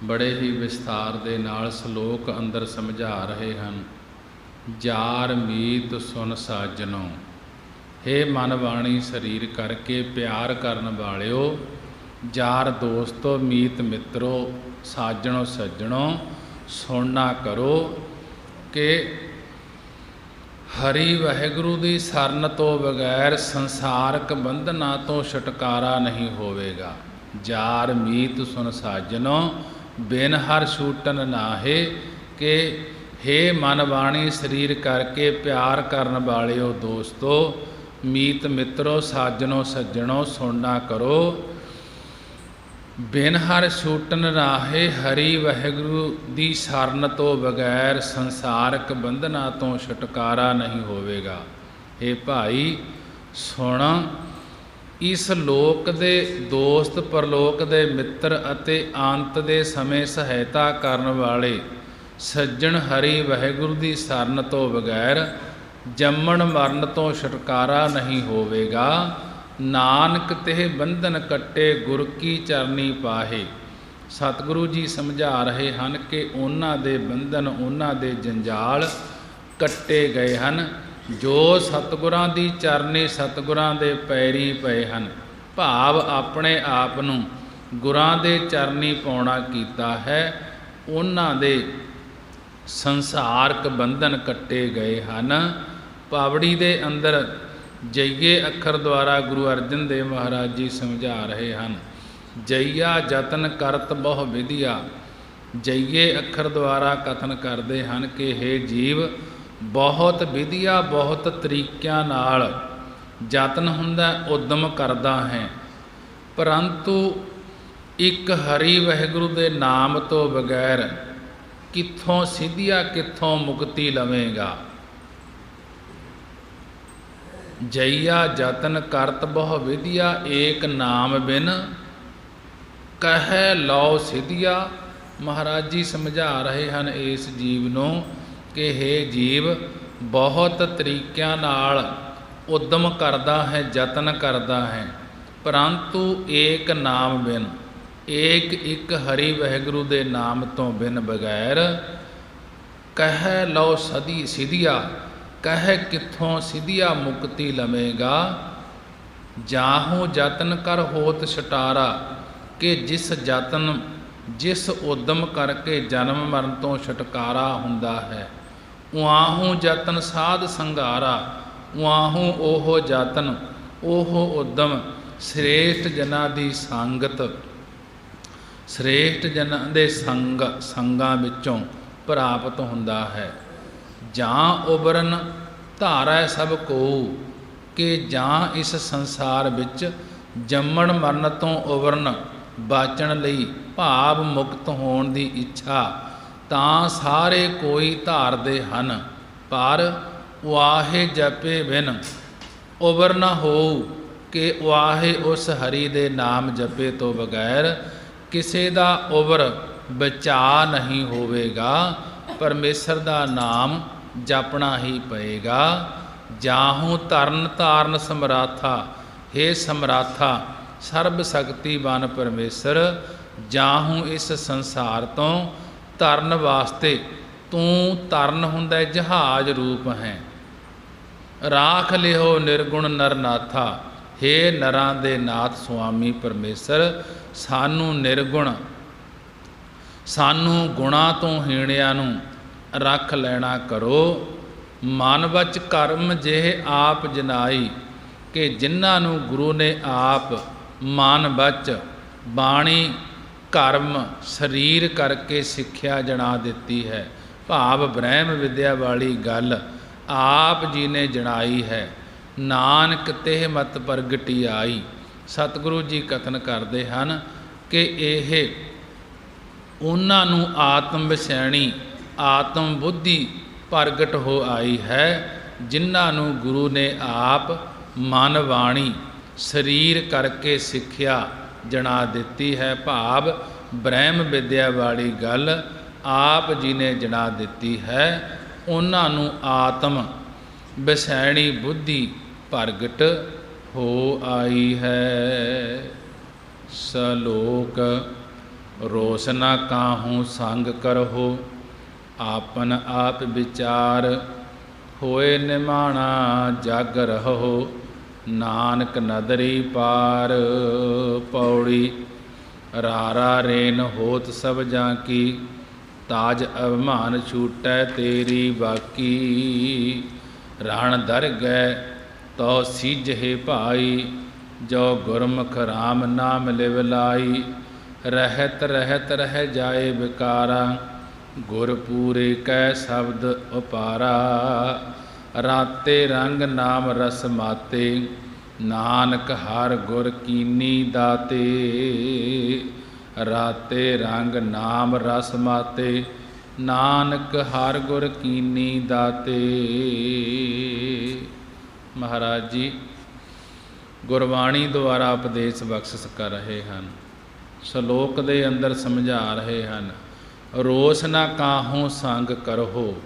ਬੜੇ ਹੀ ਵਿਸਥਾਰ ਦੇ ਨਾਲ ਸ਼ਲੋਕ ਅੰਦਰ ਸਮਝਾ ਰਹੇ ਹਨ। ਜਾਰ ਮੀਤ ਸੁਨ ਸਾਜਨੋ, ਹੇ ਮਨ ਬਾਣੀ ਸਰੀਰ ਕਰਕੇ ਪਿਆਰ ਕਰਨ ਵਾਲਿਓ, ਯਾਰ ਦੋਸਤੋ, ਮੀਤ ਮਿੱਤਰੋ, ਸਾਜਣੋ ਸੱਜਣੋ, ਸੁਣਨਾ ਕਰੋ ਕਿ ਹਰੀ ਵਾਹਿਗੁਰੂ ਦੀ ਸ਼ਰਨ ਤੋਂ ਬਗੈਰ ਸੰਸਾਰਕ ਬੰਧਨਾਂ ਤੋਂ ਛੁਟਕਾਰਾ ਨਹੀਂ ਹੋਵੇਗਾ। ਜਾਰ ਮੀਤ ਸੁਨ ਸਾਜਨੋ, ਬਿਨ ਹਰ ਛੂਟਨ ਨਾਹੇ। ਕਿ ਹੇ ਮਨ ਬਾਣੀ ਸਰੀਰ ਕਰਕੇ ਪਿਆਰ ਕਰਨ ਵਾਲਿਓ ਦੋਸਤੋ, ਮੀਤ ਮਿੱਤਰੋ, ਸਾਜਣੋ ਸੱਜਣੋ, ਸੁਣਨਾ ਕਰੋ ਬਿਨ ਹਰ ਛੂਟਨ ਰਾਹੇ ਹਰੀ ਵਾਹਿਗੁਰੂ ਦੀ ਸ਼ਰਨ ਤੋਂ ਬਗੈਰ ਸੰਸਾਰਕ ਬੰਧਨਾਂ ਤੋਂ ਛੁਟਕਾਰਾ ਨਹੀਂ ਹੋਵੇਗਾ। ਇਹ ਭਾਈ ਸੁਣ, ਇਸ ਲੋਕ ਦੇ ਦੋਸਤ, ਪਰਲੋਕ ਦੇ ਮਿੱਤਰ ਅਤੇ ਅੰਤ ਦੇ ਸਮੇਂ ਸਹਾਇਤਾ ਕਰਨ ਵਾਲੇ ਸੱਜਣ ਹਰੀ ਵਾਹਿਗੁਰੂ ਦੀ ਸ਼ਰਨ ਤੋਂ ਬਗੈਰ ਜੰਮਣ ਮਰਨ ਤੋਂ ਛੁਟਕਾਰਾ ਨਹੀਂ ਹੋਵੇਗਾ। ਨਾਨਕ ਤੇ ਬੰਧਨ ਕੱਟੇ ਗੁਰ ਕੀ ਚਰਨੀ ਪਾਹੇ। ਸਤਿਗੁਰੂ ਜੀ ਸਮਝਾ ਰਹੇ ਹਨ ਕਿ ਉਹਨਾਂ ਦੇ ਬੰਧਨ, ਉਹਨਾਂ ਦੇ ਜੰਜਾਲ ਕੱਟੇ ਗਏ ਹਨ ਜੋ ਸਤਿਗੁਰਾਂ ਦੀ ਚਰਨੀ, ਸਤਿਗੁਰਾਂ ਦੇ ਪੈਰੀ ਪਏ ਹਨ। ਭਾਵ ਆਪਣੇ ਆਪ ਨੂੰ ਗੁਰਾਂ ਦੇ ਚਰਨੀ ਪਾਉਣਾ ਕੀਤਾ ਹੈ, ਉਹਨਾਂ ਦੇ ਸੰਸਾਰਕ ਬੰਧਨ ਕੱਟੇ ਗਏ ਹਨ। ਪਾਵੜੀ ਦੇ ਅੰਦਰ ਜਈਏ ਅੱਖਰ ਦੁਆਰਾ ਗੁਰੂ ਅਰਜਨ ਦੇਵ ਮਹਾਰਾਜ ਜੀ ਸਮਝਾ ਰਹੇ ਹਨ, ਜਈਆ ਜਤਨ ਕਰਤ ਬਹੁ ਵਿਧਿਆ। ਜਈਏ ਅੱਖਰ ਦੁਆਰਾ ਕਥਨ ਕਰਦੇ ਹਨ ਕਿ ਹੇ ਜੀਵ, ਬਹੁਤ ਵਿਧੀਆ, ਬਹੁਤ ਤਰੀਕਿਆਂ ਨਾਲ ਯਤਨ ਹੁੰਦਾ, ਉਦਮ ਕਰਦਾ ਹੈ, ਪਰੰਤੂ ਇੱਕ ਹਰੀ ਵਾਹਿਗੁਰੂ ਦੇ ਨਾਮ ਤੋਂ ਬਗੈਰ ਕਿੱਥੋਂ ਸਿੱਧੀਆ, ਕਿੱਥੋਂ ਮੁਕਤੀ ਲਵੇਂਗਾ। ਜਈਆ ਜਤਨ ਕਰਤ ਬਹੁ ਵਿਧਿਆ, ਏਕ ਨਾਮ ਬਿਨ ਕਹਿ ਲਓ ਸਿਧਿਆ। ਮਹਾਰਾਜ ਜੀ ਸਮਝਾ ਰਹੇ ਹਨ ਇਸ ਜੀਵ ਨੂੰ ਕਿ ਹੇ ਜੀਵ, ਬਹੁਤ ਤਰੀਕਿਆਂ ਨਾਲ ਉਦਮ ਕਰਦਾ ਹੈ, ਯਤਨ ਕਰਦਾ ਹੈ, ਪਰੰਤੂ ਏਕ ਨਾਮ ਬਿਨ, ਏਕ ਇੱਕ ਹਰੀ ਵਾਹਿਗੁਰੂ ਦੇ ਨਾਮ ਤੋਂ ਬਿਨ ਬਗੈਰ ਕਹਿ ਲਓ ਸਦੀ ਸਿਧਿਆ, ਕਹਿ ਕਿੱਥੋਂ ਸਿਧਿਆ ਮੁਕਤੀ ਲਵੇਗਾ। ਜਾਹੂ ਯਤਨ ਕਰ ਹੋਤ ਛਟਾਰਾ, ਕਿ ਜਿਸ ਯਤਨ, ਜਿਸ ਉਦਮ ਕਰਕੇ ਜਨਮ ਮਰਨ ਤੋਂ ਛੁਟਕਾਰਾ ਹੁੰਦਾ ਹੈ, ਉਆਹੂ ਯਤਨ ਸਾਧ ਸੰਘਾਰਾ। ਉਆਹੂ ਉਹ ਯਤਨ, ਉਹ ਉਦਮ ਸ੍ਰੇਸ਼ਟ ਜਨਾਂ ਦੀ ਸੰਗਤ, ਸ੍ਰੇਸ਼ਟ ਜਨਾਂ ਦੇ ਸੰਗਾਂ ਵਿੱਚੋਂ ਪ੍ਰਾਪਤ ਹੁੰਦਾ ਹੈ। ਜਾਂ ਉਬਰਨ ਧਾਰੈ ਸਭ ਕੋ, ਕਿ ਜਾਂ ਇਸ ਸੰਸਾਰ ਵਿੱਚ ਜੰਮਣ ਮਰਨ ਤੋਂ ਉਬਰਨ ਬਾਚਣ ਲਈ, ਭਾਵ ਮੁਕਤ ਹੋਣ ਦੀ ਇੱਛਾ ਤਾਂ ਸਾਰੇ ਕੋਈ ਧਾਰਦੇ ਹਨ, ਪਰ ਵਾਹੇ ਜਪੇ ਬਿਨ ਉਬਰ ਨਾ ਹੋਊ, ਕਿ ਵਾਹੇ ਉਸ ਹਰੀ ਦੇ ਨਾਮ ਜਪੇ ਤੋਂ ਬਗੈਰ ਕਿਸੇ ਦਾ ਉਬਰ ਬਚਾ ਨਹੀਂ ਹੋਵੇਗਾ। ਪਰਮੇਸ਼ਰ ਦਾ ਨਾਮ ਜਪਣਾ ਹੀ ਪਏਗਾ। ਜਾਹੂ ਧਰਨ ਧਾਰਨ ਸਮਰਾਥਾ, ਹੇ ਸਮਰਾਥਾ ਸਰਬ ਸ਼ਕਤੀਵਾਨ ਪਰਮੇਸ਼ਰ, ਜਾਹੂ ਇਸ ਸੰਸਾਰ ਤੋਂ ਤਰਨ ਵਾਸਤੇ ਤੂੰ ਤਰਨ ਹੁੰਦਾ ਜਹਾਜ਼ ਰੂਪ ਹੈ। ਰਾਖ ਲਿਓ ਨਿਰਗੁਣ ਨਰਨਾਥਾ, ਹੇ ਨਰਾਂ ਦੇ ਨਾਥ ਸੁਆਮੀ ਪਰਮੇਸ਼ਰ, ਸਾਨੂੰ ਨਿਰਗੁਣ, ਸਾਨੂੰ ਗੁਣਾਂ ਤੋਂ ਹੀਣਿਆਂ ਨੂੰ ਰੱਖ ਲੈਣਾ ਕਰੋ। ਮਨ ਵਚ ਕਰਮ ਜਿਹੇ ਆਪ ਜਨਾਈ, ਕਿ ਜਿਨ੍ਹਾਂ ਨੂੰ ਗੁਰੂ ਨੇ ਆਪ ਮਨ ਵਚ, ਬਾਣੀ, ਕਰਮ, ਸਰੀਰ ਕਰਕੇ ਸਿੱਖਿਆ ਜਣਾ ਦਿੱਤੀ ਹੈ। ਭਾਵ ਬ੍ਰਹਮ ਵਿਦਿਆ ਵਾਲੀ ਗੱਲ ਆਪ ਜੀ ਨੇ ਜਣਾਈ ਹੈ। ਨਾਨਕ ਤੇ ਮਤ ਪ੍ਰਗਟੀ ਆਈ। ਸਤਿਗੁਰੂ ਜੀ ਕਥਨ ਕਰਦੇ ਹਨ ਕਿ ਇਹ ਉਹਨਾਂ ਨੂੰ ਆਤਮ ਵਿਸੈਣੀ, ਆਤਮ ਬੁੱਧੀ ਪ੍ਰਗਟ ਹੋ ਆਈ ਹੈ, ਜਿਨ੍ਹਾਂ ਨੂੰ ਗੁਰੂ ਨੇ ਆਪ ਮਨ, ਬਾਣੀ, ਸਰੀਰ ਕਰਕੇ ਸਿੱਖਿਆ ਜਣਾ ਦਿੱਤੀ ਹੈ। ਭਾਵ ਬ੍ਰਹਮ ਵਿਦਿਆ ਵਾਲੀ ਗੱਲ ਆਪ ਜੀ ਨੇ ਜਣਾ ਦਿੱਤੀ ਹੈ। ਉਹਨਾਂ ਨੂੰ ਆਤਮ ਵਿਸੈਣੀ ਬੁੱਧੀ ਪ੍ਰਗਟ ਹੋ ਆਈ ਹੈ। ਸਲੋਕ ਰੋਸ਼ਨਾ ਕਾਹੂ ਸੰਗ ਕਰਹੁ, ਆਪਨ ਆਪ ਵਿਚਾਰ, ਹੋਏ ਨਿਮਾਣਾ ਜਗ ਰਹੋ, ਨਾਨਕ ਨਦਰੀ ਪਾਰ। ਪੌੜੀ ਰਾਰਾ ਰੇਨ ਹੋਤ ਸਭ ਜਾਂ ਕੀ, ਤਾਜ ਅਭਿਮਾਨ ਛੂਟੈ ਤੇਰੀ ਬਾਕੀ। ਰਣ ਦਰ ਗੈ ਤੋ ਸੀਜਹਿ ਭਾਈ, ਜੋ ਗੁਰਮੁਖ ਰਾਮ ਨਾਮ ਲਿਵ ਲਾਈ। ਰਹਿਤ ਰਹਿਤ ਰਹਿ ਜਾਏ ਵਿਕਾਰਾ, ਗੁਰ ਪੂਰੇ ਕੈ ਸ਼ਬਦ ਉਪਾਰਾ। ਰਾਤੇ ਰੰਗ ਨਾਮ ਰਸ ਮਾਤੇ, ਨਾਨਕ ਹਰ ਗੁਰ ਕੀਨੀ ਦਾਤੇ। ਰਾਤੇ ਰੰਗ ਨਾਮ ਰਸ ਮਾਤੇ, ਨਾਨਕ ਹਰ ਗੁਰ ਕੀਨੀ ਦਾਤੇ। ਮਹਾਰਾਜ ਜੀ ਗੁਰਬਾਣੀ ਦੁਆਰਾ ਉਪਦੇਸ਼ ਬਖਸ਼ਿਸ਼ ਕਰ ਰਹੇ ਹਨ। ਸ਼ਲੋਕ ਦੇ ਅੰਦਰ ਸਮਝਾ ਰਹੇ ਹਨ, ਰੋਸ ਨਾ ਕਾਹੂ ਸੰਗ ਕਰੋ।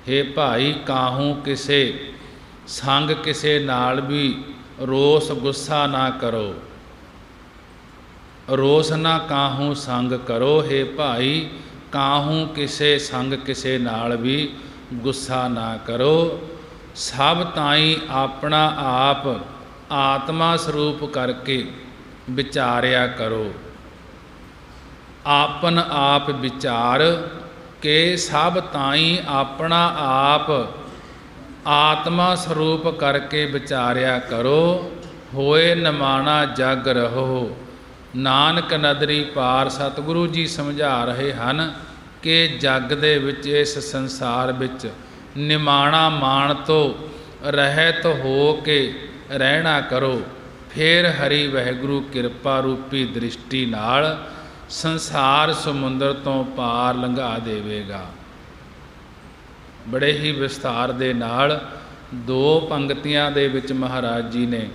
ਹੇ ਭਾਈ, ਕਾਹੂ ਕਿਸੇ ਸੰਗ ਕਿਸੇ ਨਾਲ ਵੀ ਰੋਸ ਗੁੱਸਾ ਨਾ ਕਰੋ। ਰੋਸ ਨਾ ਕਾਹੂ ਸੰਗ ਕਰੋ। ਹੇ ਭਾਈ, ਕਾਹੂ ਕਿਸੇ ਸੰਗ ਕਿਸੇ ਨਾਲ ਵੀ ਗੁੱਸਾ ਨਾ ਕਰੋ। ਸਭ ਤਾਈਂ ਆਪਣਾ ਆਪ ਆਤਮਾ ਸਰੂਪ ਕਰਕੇ ਵਿਚਾਰਿਆ ਕਰੋ। ਆਪਨ ਆਪ ਵਿਚਾਰ ਕੇ ਸਭ ਤਾਈਂ ਆਪਣਾ ਆਪ ਆਤਮਾ ਸਰੂਪ ਕਰਕੇ ਵਿਚਾਰਿਆ ਕਰੋ। ਹੋਏ ਨਿਮਾਣਾ ਜਗ ਰਹੋ। ਨਾਨਕ ਨਦਰੀ ਪਾਰ। ਸਤਿਗੁਰੂ ਜੀ ਸਮਝਾ ਰਹੇ ਹਨ ਕਿ ਜੱਗ ਦੇ ਵਿੱਚ, ਇਸ ਸੰਸਾਰ ਵਿੱਚ ਨਿਮਾਣਾ ਮਾਣ ਤੋਂ ਰਹਿਤ ਹੋ ਕੇ ਰਹਿਣਾ ਕਰੋ। ਫਿਰ ਹਰੀ ਵਾਹਿਗੁਰੂ ਕਿਰਪਾ ਰੂਪੀ ਦ੍ਰਿਸ਼ਟੀ ਨਾਲ ਸੰਸਾਰ ਸਮੁੰਦਰ ਤੋਂ ਪਾਰ ਲੰਘਾ ਦੇਵੇਗਾ। ਬੜੇ ਹੀ ਵਿਸਥਾਰ ਦੇ ਨਾਲ 2 ਪੰਕਤੀਆਂ ਦੇ ਵਿੱਚ ਮਹਾਰਾਜ ਜੀ ਨੇ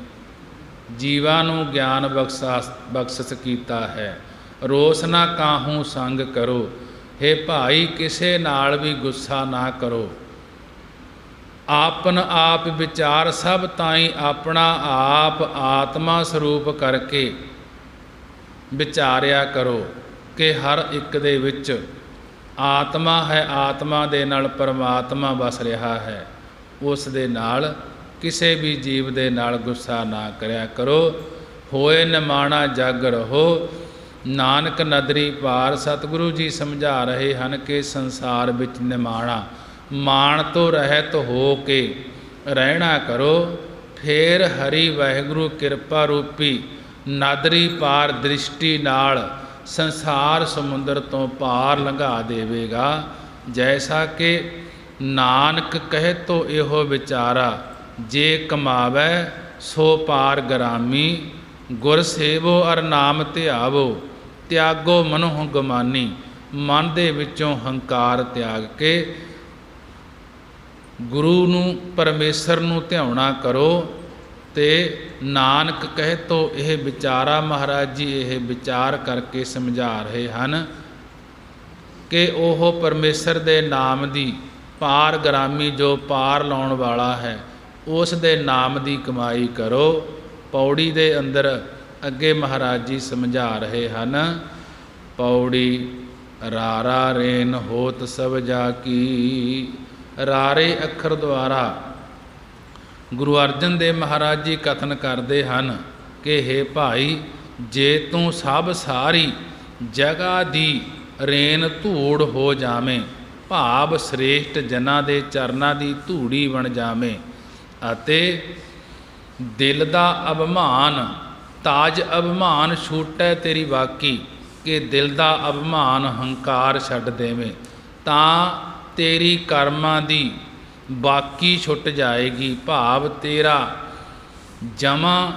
ਜੀਵਾਂ ਨੂੰ ਗਿਆਨ ਬਖਸ਼ਿਸ਼ ਕੀਤਾ ਹੈ। ਰੋਸ ਨਾ ਕਾਹੂ ਸੰਗ ਕਰੋ। ਹੇ ਭਾਈ, ਕਿਸੇ ਨਾਲ ਵੀ ਗੁੱਸਾ ਨਾ ਕਰੋ। ਆਪਨ ਆਪ ਵਿਚਾਰ ਸਭ ਤਾਈਂ ਆਪਣਾ ਆਪ ਆਤਮਾ ਸਰੂਪ ਕਰਕੇ ਵਿਚਾਰਿਆ ਕਰੋ ਕਿ ਹਰ ਇੱਕ ਦੇ ਵਿੱਚ ਆਤਮਾ ਹੈ। ਆਤਮਾ ਦੇ ਨਾਲ ਪਰਮਾਤਮਾ ਵਸ ਰਿਹਾ ਹੈ। ਉਸ ਦੇ ਨਾਲ ਕਿਸੇ ਵੀ ਜੀਵ ਦੇ ਨਾਲ ਗੁੱਸਾ ਨਾ ਕਰਿਆ ਕਰੋ। ਹੋਏ ਨਿਮਾਣਾ ਜਗ ਰਹੋ। ਨਾਨਕ ਨਦਰੀ ਪਾਰ। ਸਤਿਗੁਰੂ ਜੀ ਸਮਝਾ ਰਹੇ ਹਨ ਕਿ ਸੰਸਾਰ ਵਿੱਚ ਨਿਮਾਣਾ ਮਾਣ ਤੋਂ ਰਹਿਤ ਹੋ ਕੇ ਰਹਿਣਾ ਕਰੋ। ਫਿਰ ਹਰੀ ਵਾਹਿਗੁਰੂ ਕਿਰਪਾ ਰੂਪੀ ਨਾਦਰੀ ਪਾਰ ਦ੍ਰਿਸ਼ਟੀ ਨਾਲ ਸੰਸਾਰ ਸਮੁੰਦਰ ਤੋਂ ਪਾਰ ਲੰਘਾ ਦੇਵੇਗਾ। ਜੈਸਾ ਕਿ ਨਾਨਕ ਕਹਿ ਤੋ ਇਹੋ ਵਿਚਾਰਾ, ਜੇ ਕਮਾਵੈ ਸੋ ਪਾਰ ਗਰਾਮੀ। ਗੁਰ ਸੇਵੋ ਅਰ ਨਾਮ ਧਿਆਵੋ, ਤਿਆਗੋ ਮਨੋਂ ਗਮਾਨੀ। ਮਨ ਦੇ ਵਿੱਚੋਂ ਹੰਕਾਰ ਤਿਆਗ ਕੇ ਗੁਰੂ ਨੂੰ, ਪਰਮੇਸ਼ਰ ਨੂੰ ਧਿਆਉਣਾ ਕਰੋ। ਤੇ ਨਾਨਕ ਕਹਿ ਤੋ ਇਹ ਵਿਚਾਰਾ। ਮਹਾਰਾਜ ਜੀ ਇਹ ਵਿਚਾਰ ਕਰਕੇ ਸਮਝਾ ਰਹੇ ਹਨ ਕਿ ਉਹ ਪਰਮੇਸ਼ਰ ਦੇ ਨਾਮ ਦੀ ਪਾਰ ਗਰਾਮੀ, ਜੋ ਪਾਰ ਲਾਉਣ ਵਾਲਾ ਹੈ, ਉਸ ਦੇ ਨਾਮ ਦੀ ਕਮਾਈ ਕਰੋ। ਪੌੜੀ ਦੇ ਅੰਦਰ ਅੱਗੇ ਮਹਾਰਾਜ ਜੀ ਸਮਝਾ ਰਹੇ ਹਨ, ਪੌੜੀ ਰਾਰਾ ਰੇਨ ਹੋਤ ਸਭ ਜਾ ਕੀ। ਰਾਰੇ ਅੱਖਰ ਦੁਆਰਾ ਗੁਰੂ ਅਰਜਨ ਦੇਵ ਮਹਾਰਾਜ ਜੀ ਕਥਨ ਕਰਦੇ ਹਨ ਕਿ ਹੇ ਭਾਈ, ਜੇ ਤੂੰ ਸਭ ਸਾਰੀ ਜਗ੍ਹਾ ਦੀ ਰੇਨ ਧੂੜ ਹੋ ਜਾਵੇਂ, ਭਾਵ ਸ੍ਰੇਸ਼ਟ ਜਨਾਂ ਦੇ ਚਰਨਾਂ ਦੀ ਧੂੜੀ ਬਣ ਜਾਵੇਂ, ਅਤੇ ਦਿਲ ਦਾ ਅਭਿਮਾਨ, ਤਾਜ ਅਭਿਮਾਨ ਛੂਟੈ ਤੇਰੀ ਬਾਕੀ, ਕਿ ਦਿਲ ਦਾ ਅਭਿਮਾਨ ਹੰਕਾਰ ਛੱਡ ਦੇਵੇਂ, ਤਾਂ ਤੇਰੀ ਕਰਮਾਂ ਦੀ ਬਾਕੀ ਛੁੱਟ ਜਾਏਗੀ। ਭਾਵ ਤੇਰਾ ਜਮਾ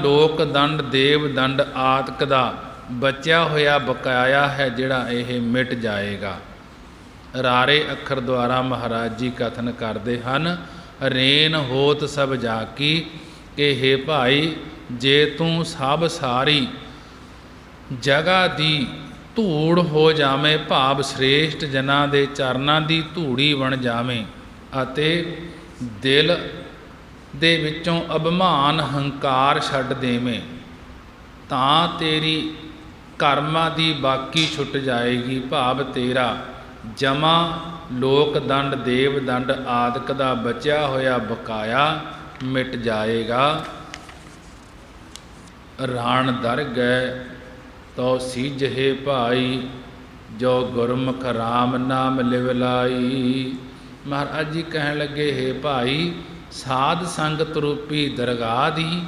ਲੋਕ ਦੰਡ, ਦੇਵ ਦੰਡ ਆਦਿਕ ਦਾ ਬਚਿਆ ਹੋਇਆ ਬਕਾਇਆ ਹੈ, ਜਿਹੜਾ ਇਹ ਮਿਟ ਜਾਏਗਾ। ਰਾਰੇ ਅੱਖਰ ਦੁਆਰਾ ਮਹਾਰਾਜ ਜੀ ਕਥਨ ਕਰਦੇ ਹਨ, ਰੇਨ ਹੋਤ ਸਭ ਜਾ ਕੀ, ਕਿ ਹੇ ਭਾਈ, ਜੇ ਤੂੰ ਸਭ ਸਾਰੀ ਜਗ੍ਹਾ ਦੀ ਧੂੜ ਹੋ ਜਾਵੇਂ, ਭਾਵ ਸ੍ਰੇਸ਼ਟ ਜਨਾਂ ਦੇ ਚਰਨਾਂ ਦੀ ਧੂੜੀ ਬਣ ਜਾਵੇਂ, ਅਤੇ ਦਿਲ ਦੇ ਵਿੱਚੋਂ ਅਭਿਮਾਨ ਹੰਕਾਰ ਛੱਡ ਦੇਵੇਂ, ਤਾਂ ਤੇਰੀ ਕਰਮਾਂ ਦੀ ਬਾਕੀ ਛੁੱਟ ਜਾਏਗੀ। ਭਾਵ ਤੇਰਾ ਜਮਾ ਲੋਕ ਦੰਡ, ਦੇਵ ਦੰਡ ਆਦਿਕ ਦਾ ਬਚਿਆ ਹੋਇਆ ਬਕਾਇਆ ਮਿਟ ਜਾਏਗਾ। ਰਾਣ ਦਰ ਗਏ ਤੋ ਸੀਜਹਿ ਭਾਈ, ਜੋ ਗੁਰਮੁਖ ਰਾਮ ਨਾਮ ਲਿਵ ਲਾਈ। ਮਹਾਰਾਜ ਜੀ ਕਹਿਣ ਲੱਗੇ, ਹੇ ਭਾਈ, ਸਾਧ ਸੰਗਤ ਰੂਪੀ ਦਰਗਾਹ ਦੀ